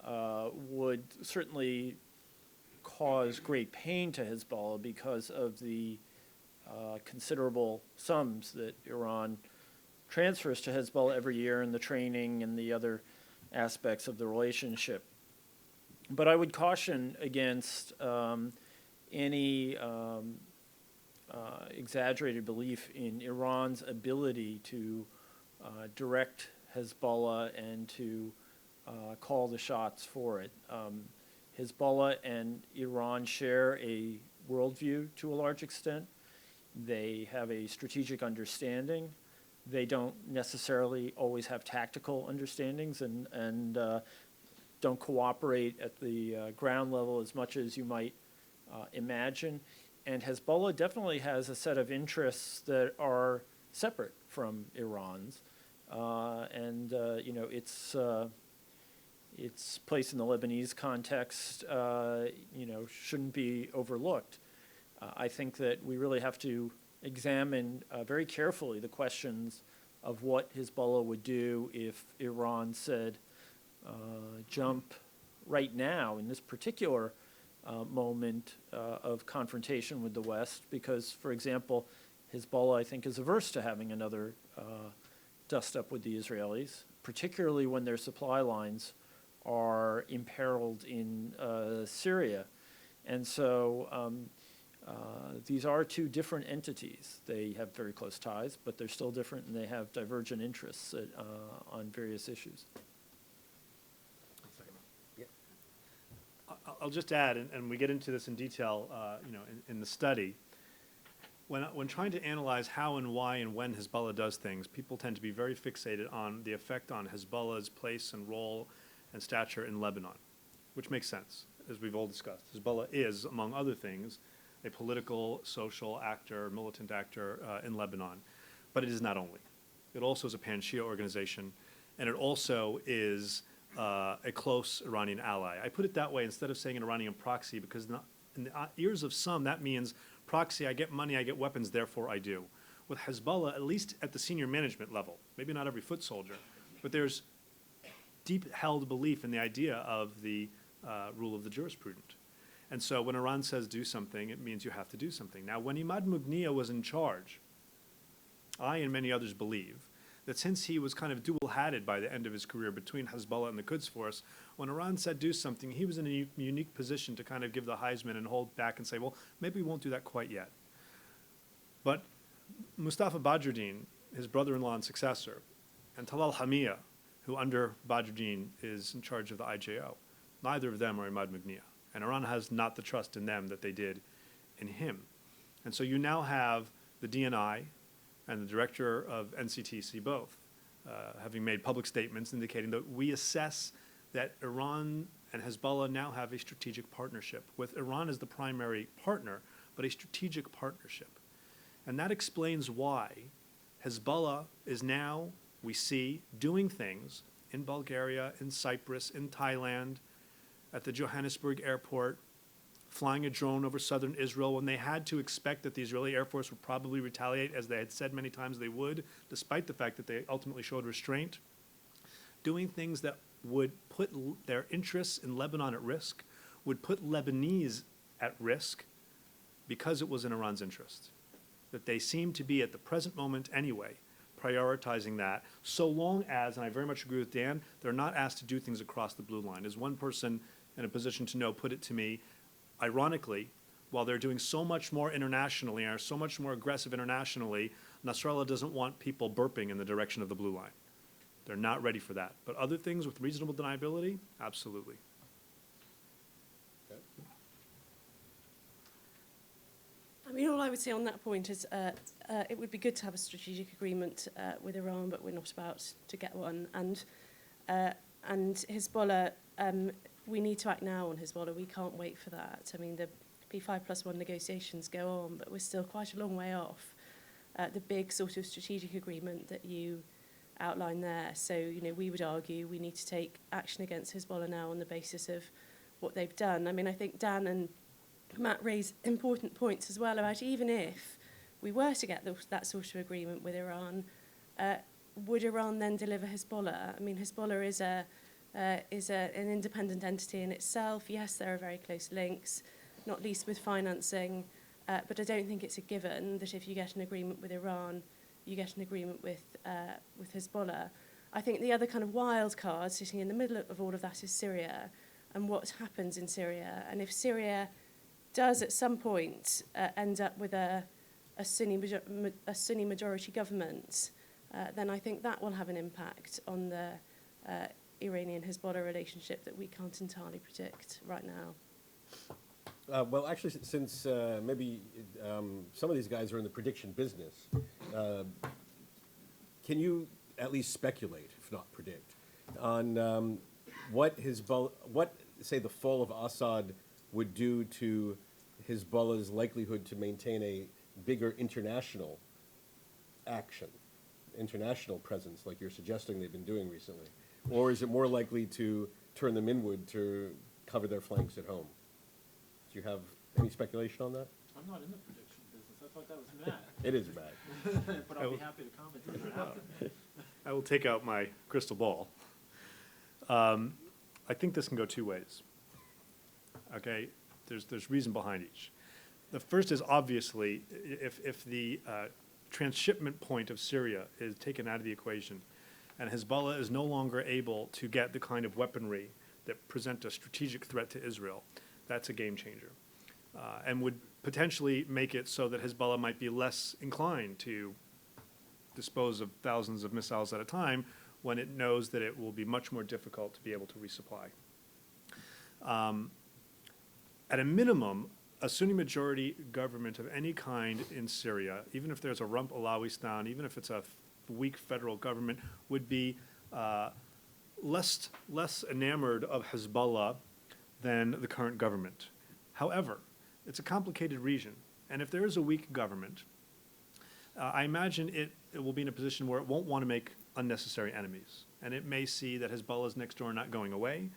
[SPEAKER 1] would certainly cause great pain to Hezbollah because of the considerable sums that Iran transfers to Hezbollah every year and the training and the other aspects of the relationship. But I would caution against any exaggerated belief in Iran's ability to direct Hezbollah and to call the shots for it. Hezbollah and Iran share a worldview to a large extent. They have a strategic understanding. They don't necessarily always have tactical understandings and don't cooperate at the ground level as much as you might imagine. And Hezbollah definitely has a set of interests that are separate from Iran's. its place in the Lebanese context, shouldn't be overlooked. I think that we really have to examine very carefully the questions of what Hezbollah would do if Iran said, jump right now in this particular moment of confrontation with the West, because, for example, Hezbollah, I think, is averse to having another dust-up with the Israelis, particularly when their supply lines are imperiled in Syria. And so these are two different entities. They have very close ties, but they're still different, and they have divergent interests on various issues.
[SPEAKER 4] I'll just add, and we get into this in detail, in the study. When trying to analyze how and why and when Hezbollah does things, people tend to be very fixated on the effect on Hezbollah's place and role and stature in Lebanon, which makes sense, as we've all discussed. Hezbollah is, among other things, a political, social actor, militant actor in Lebanon. But it is not only. It also is a pan-Shia organization, and it also is a close Iranian ally. I put it that way instead of saying an Iranian proxy, because in the ears of some, that means proxy, I get money, I get weapons, therefore I do. With Hezbollah, at least at the senior management level, maybe not every foot soldier, but there's deep-held belief in the idea of the rule of the jurisprudent. And so when Iran says do something, it means you have to do something. Now, when Imad Mughniya was in charge, I and many others believe that since he was kind of dual-hatted by the end of his career between Hezbollah and the Quds Force, when Iran said do something, he was in a unique position to kind of give the Heisman and hold back and say, well, maybe we won't do that quite yet. But Mustafa Badruddin, his brother-in-law and successor, and Talal Hamia, who under Badruddin is in charge of the IJO, neither of them are Imad Mughniya. And Iran has not the trust in them that they did in him. And so you now have the DNI and the director of NCTC both having made public statements indicating that we assess that Iran and Hezbollah now have a strategic partnership, with Iran as the primary partner, but a strategic partnership. And that explains why Hezbollah is now, we see, doing things in Bulgaria, in Cyprus, in Thailand, at the Johannesburg airport, flying a drone over southern Israel when they had to expect that the Israeli Air Force would probably retaliate, as they had said many times they would, despite the fact that they ultimately showed restraint, doing things that would put their interests in Lebanon at risk, would put Lebanese at risk because it was in Iran's interest. That they seem to be, at the present moment anyway, prioritizing that, so long as, and I very much agree with Dan, they're not asked to do things across the blue line. As one person in a position to know put it to me, ironically, while they're doing so much more internationally and are so much more aggressive internationally, Nasrallah doesn't want people burping in the direction of the blue line. They're not ready for that. But other things with reasonable deniability, absolutely.
[SPEAKER 2] I mean, all I would say on that point is it would be good to have a strategic agreement with Iran, but we're not about to get one. And Hezbollah, we need to act now on Hezbollah. We can't wait for that. I mean, the P5+1 negotiations go on, but we're still quite a long way off the big sort of strategic agreement that you outlined there. So, we would argue we need to take action against Hezbollah now on the basis of what they've done. I mean, I think Dan and Matt raised important points as well about even if we were to get that sort of agreement with Iran, would Iran then deliver Hezbollah? I mean, Hezbollah is an independent entity in itself. Yes, there are very close links, not least with financing, but I don't think it's a given that if you get an agreement with Iran, you get an agreement with Hezbollah. I think the other kind of wild card sitting in the middle of all of that is Syria and what happens in Syria. And if Syria does at some point end up with a Sunni majority government, then I think that will have an impact on the Iranian-Hezbollah relationship that we can't entirely predict right now.
[SPEAKER 5] Well, actually, since maybe some of these guys are in the prediction business, can you at least speculate, if not predict, on what say, the fall of Assad would do to Hezbollah's likelihood to maintain a bigger international action, international presence, like you're suggesting they've been doing recently? Or is it more likely to turn them inward to cover their flanks at home? Do you have any speculation on that?
[SPEAKER 1] I'm not in the prediction business. I thought that was Matt.
[SPEAKER 5] It is bad.
[SPEAKER 1] But I'll be happy to comment if you have to.
[SPEAKER 4] I will take out my crystal ball. I think this can go two ways. Okay, there's reason behind each. The first is obviously if the transshipment point of Syria is taken out of the equation, and Hezbollah is no longer able to get the kind of weaponry that present a strategic threat to Israel, that's a game changer, and would potentially make it so that Hezbollah might be less inclined to dispose of thousands of missiles at a time when it knows that it will be much more difficult to be able to resupply. At a minimum, a Sunni majority government of any kind in Syria, even if there's a rump Alawistan, even if it's a weak federal government, would be less enamored of Hezbollah than the current government. However, it's a complicated region, and if there is a weak government, I imagine it will be in a position where it won't want to make unnecessary enemies, and it may see that Hezbollah is next door not going away,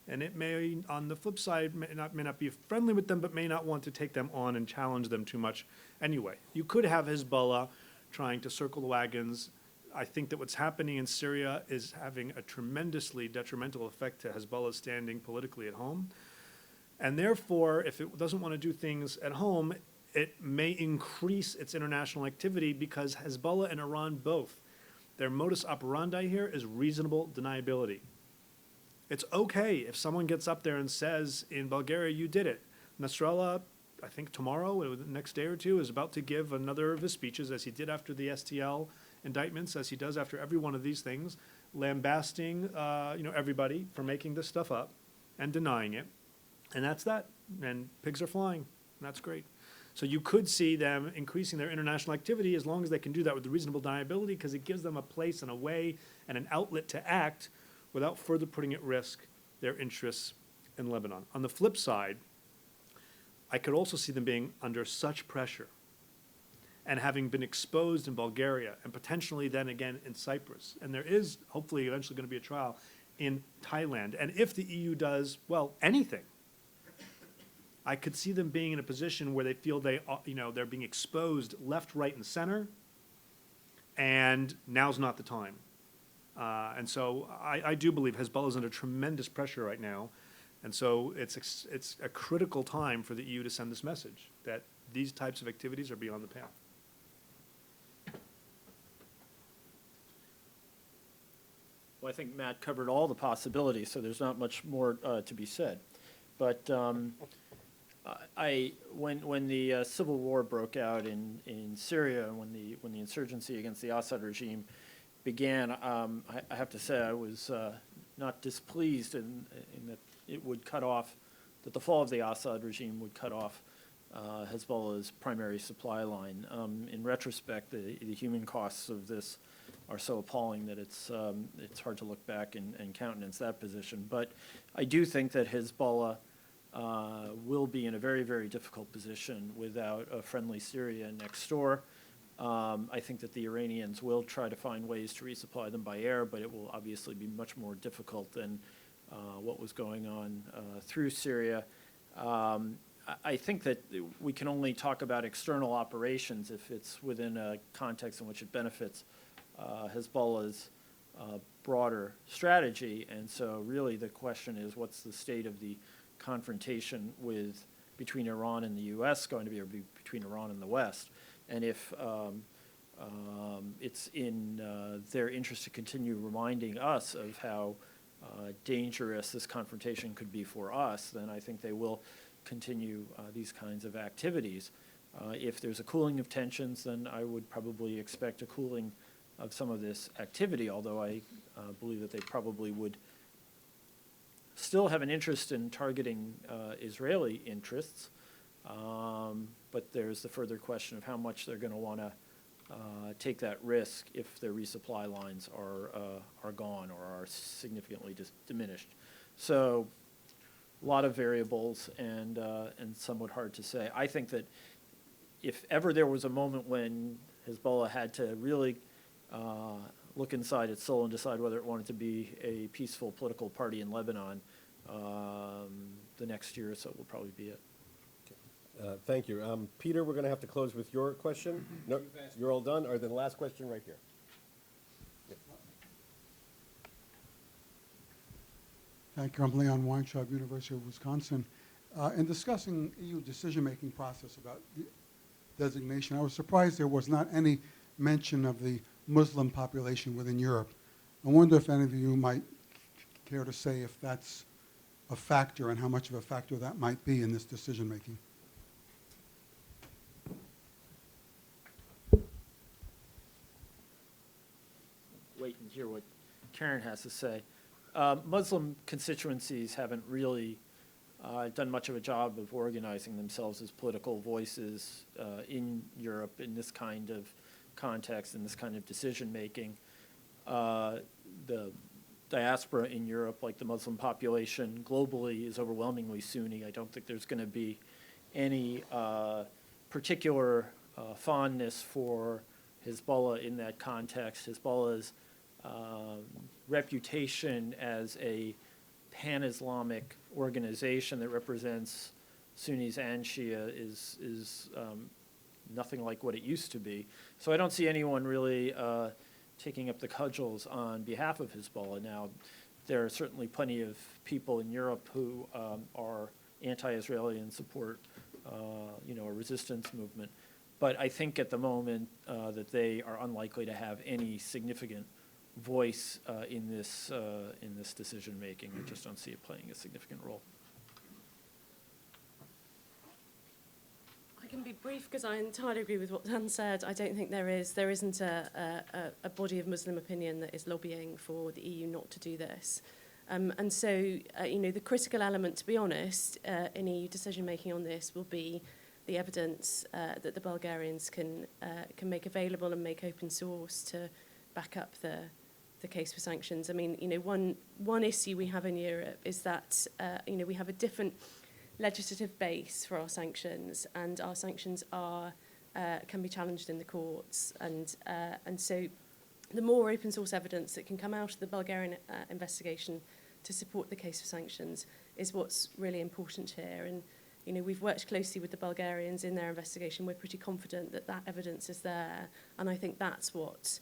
[SPEAKER 4] and it may, on the flip side, may not be friendly with them, but may not want to take them on and challenge them too much anyway. You could have Hezbollah trying to circle the wagons. I think that what's happening in Syria is having a tremendously detrimental effect to Hezbollah's standing politically at home. And therefore, if it doesn't want to do things at home, it may increase its international activity because Hezbollah and Iran both, their modus operandi here is reasonable deniability. It's okay if someone gets up there and says, in Bulgaria, you did it. Nasrallah, I think tomorrow, or the next day or two, is about to give another of his speeches, as he did after the STL indictments, as he does after every one of these things, lambasting everybody for making this stuff up and denying it. And that's that. And pigs are flying. And that's great. So you could see them increasing their international activity as long as they can do that with reasonable deniability, because it gives them a place and a way and an outlet to act without further putting at risk their interests in Lebanon. On the flip side, I could also see them being under such pressure and having been exposed in Bulgaria and potentially then again in Cyprus. And there is hopefully eventually going to be a trial in Thailand. And if the EU does, well, anything, I could see them being in a position where they feel they're being exposed left, right, and center, and now's not the time. And so I do believe Hezbollah is under tremendous pressure right now, and so it's a critical time for the EU to send this message that these types of activities are beyond the pale.
[SPEAKER 1] Well, I think Matt covered all the possibilities, so there's not much more to be said. But when the civil war broke out in Syria, and when the insurgency against the Assad regime began, I have to say I was not displeased in that it would cut off, that the fall of the Assad regime would cut off Hezbollah's primary supply line. In retrospect, the human costs of this are so appalling that it's hard to look back and countenance that position. But I do think that Hezbollah will be in a very, very difficult position without a friendly Syria next door. I think that the Iranians will try to find ways to resupply them by air, but it will obviously be much more difficult than what was going on through Syria. I think that we can only talk about external operations if it's within a context in which it benefits Hezbollah's broader strategy. And so really the question is, what's the state of the confrontation between Iran and the U.S. going to be, or between Iran and the West? And if it's in their interest to continue reminding us of how dangerous this confrontation could be for us, then I think they will continue these kinds of activities. If there's a cooling of tensions, then I would probably expect a cooling of some of this activity, although I believe that they probably would still have an interest in targeting Israeli interests. But there's the further question of how much they're going to want to take that risk if their resupply lines are gone or are significantly diminished. So a lot of variables and somewhat hard to say. I think that if ever there was a moment when Hezbollah had to really look inside its soul and decide whether it wanted to be a peaceful political party in Lebanon, the next year or so will probably be it.
[SPEAKER 5] Thank you. Peter, we're going to have to close with your question. No, you're all done? Or the last question right here.
[SPEAKER 11] Thank you. I'm Leon Weintraub, University of Wisconsin. In discussing EU decision-making process about designation, I was surprised there was not any mention of the Muslim population within Europe. I wonder if any of you might care to say if that's a factor and how much of a factor that might be in this decision-making.
[SPEAKER 1] Wait and hear what Karen has to say. Muslim constituencies haven't really done much of a job of organizing themselves as political voices in Europe in this kind of context, in this kind of decision-making. The diaspora in Europe, like the Muslim population globally, is overwhelmingly Sunni. I don't think there's going to be any particular fondness for Hezbollah in that context. Hezbollah's reputation as a pan-Islamic organization that represents Sunnis and Shia is nothing like what it used to be. So I don't see anyone really taking up the cudgels on behalf of Hezbollah. Now, there are certainly plenty of people in Europe who are anti-Israeli and support, a resistance movement. But I think at the moment that they are unlikely to have any significant voice in this decision making. I just don't see it playing a significant role.
[SPEAKER 2] I can be brief because I entirely agree with what Dan said. I don't think there isn't a body of Muslim opinion that is lobbying for the EU not to do this. And so, the critical element, to be honest, in EU decision making on this will be the evidence that the Bulgarians can make available and make open source to back up the case for sanctions. I mean, one issue we have in Europe is that we have a different legislative base for our sanctions, and our sanctions can be challenged in the courts, and so the more open source evidence that can come out of the Bulgarian investigation to support the case for sanctions is what's really important here. And we've worked closely with the Bulgarians in their investigation. We're pretty confident that that evidence is there, and I think that's what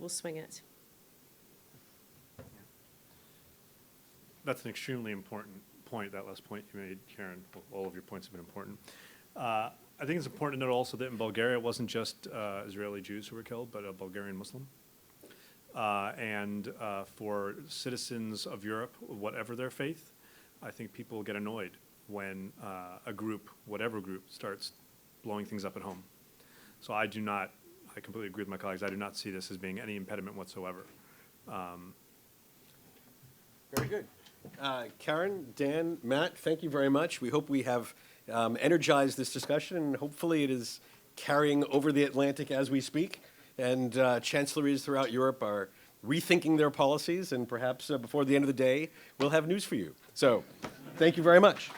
[SPEAKER 2] will swing it.
[SPEAKER 4] That's an extremely important point, that last point you made, Karen. Well, all of your points have been important. I think it's important to note also that in Bulgaria it wasn't just Israeli Jews who were killed, but a Bulgarian Muslim. And for citizens of Europe, whatever their faith, I think people get annoyed when a group, whatever group, starts blowing things up at home. So I completely agree with my colleagues, I do not see this as being any impediment whatsoever.
[SPEAKER 5] Very good. Karen, Dan, Matt, thank you very much. We hope we have energized this discussion, and hopefully it is carrying over the Atlantic as we speak. And chancelleries throughout Europe are rethinking their policies, and perhaps before the end of the day, we'll have news for you. So thank you very much.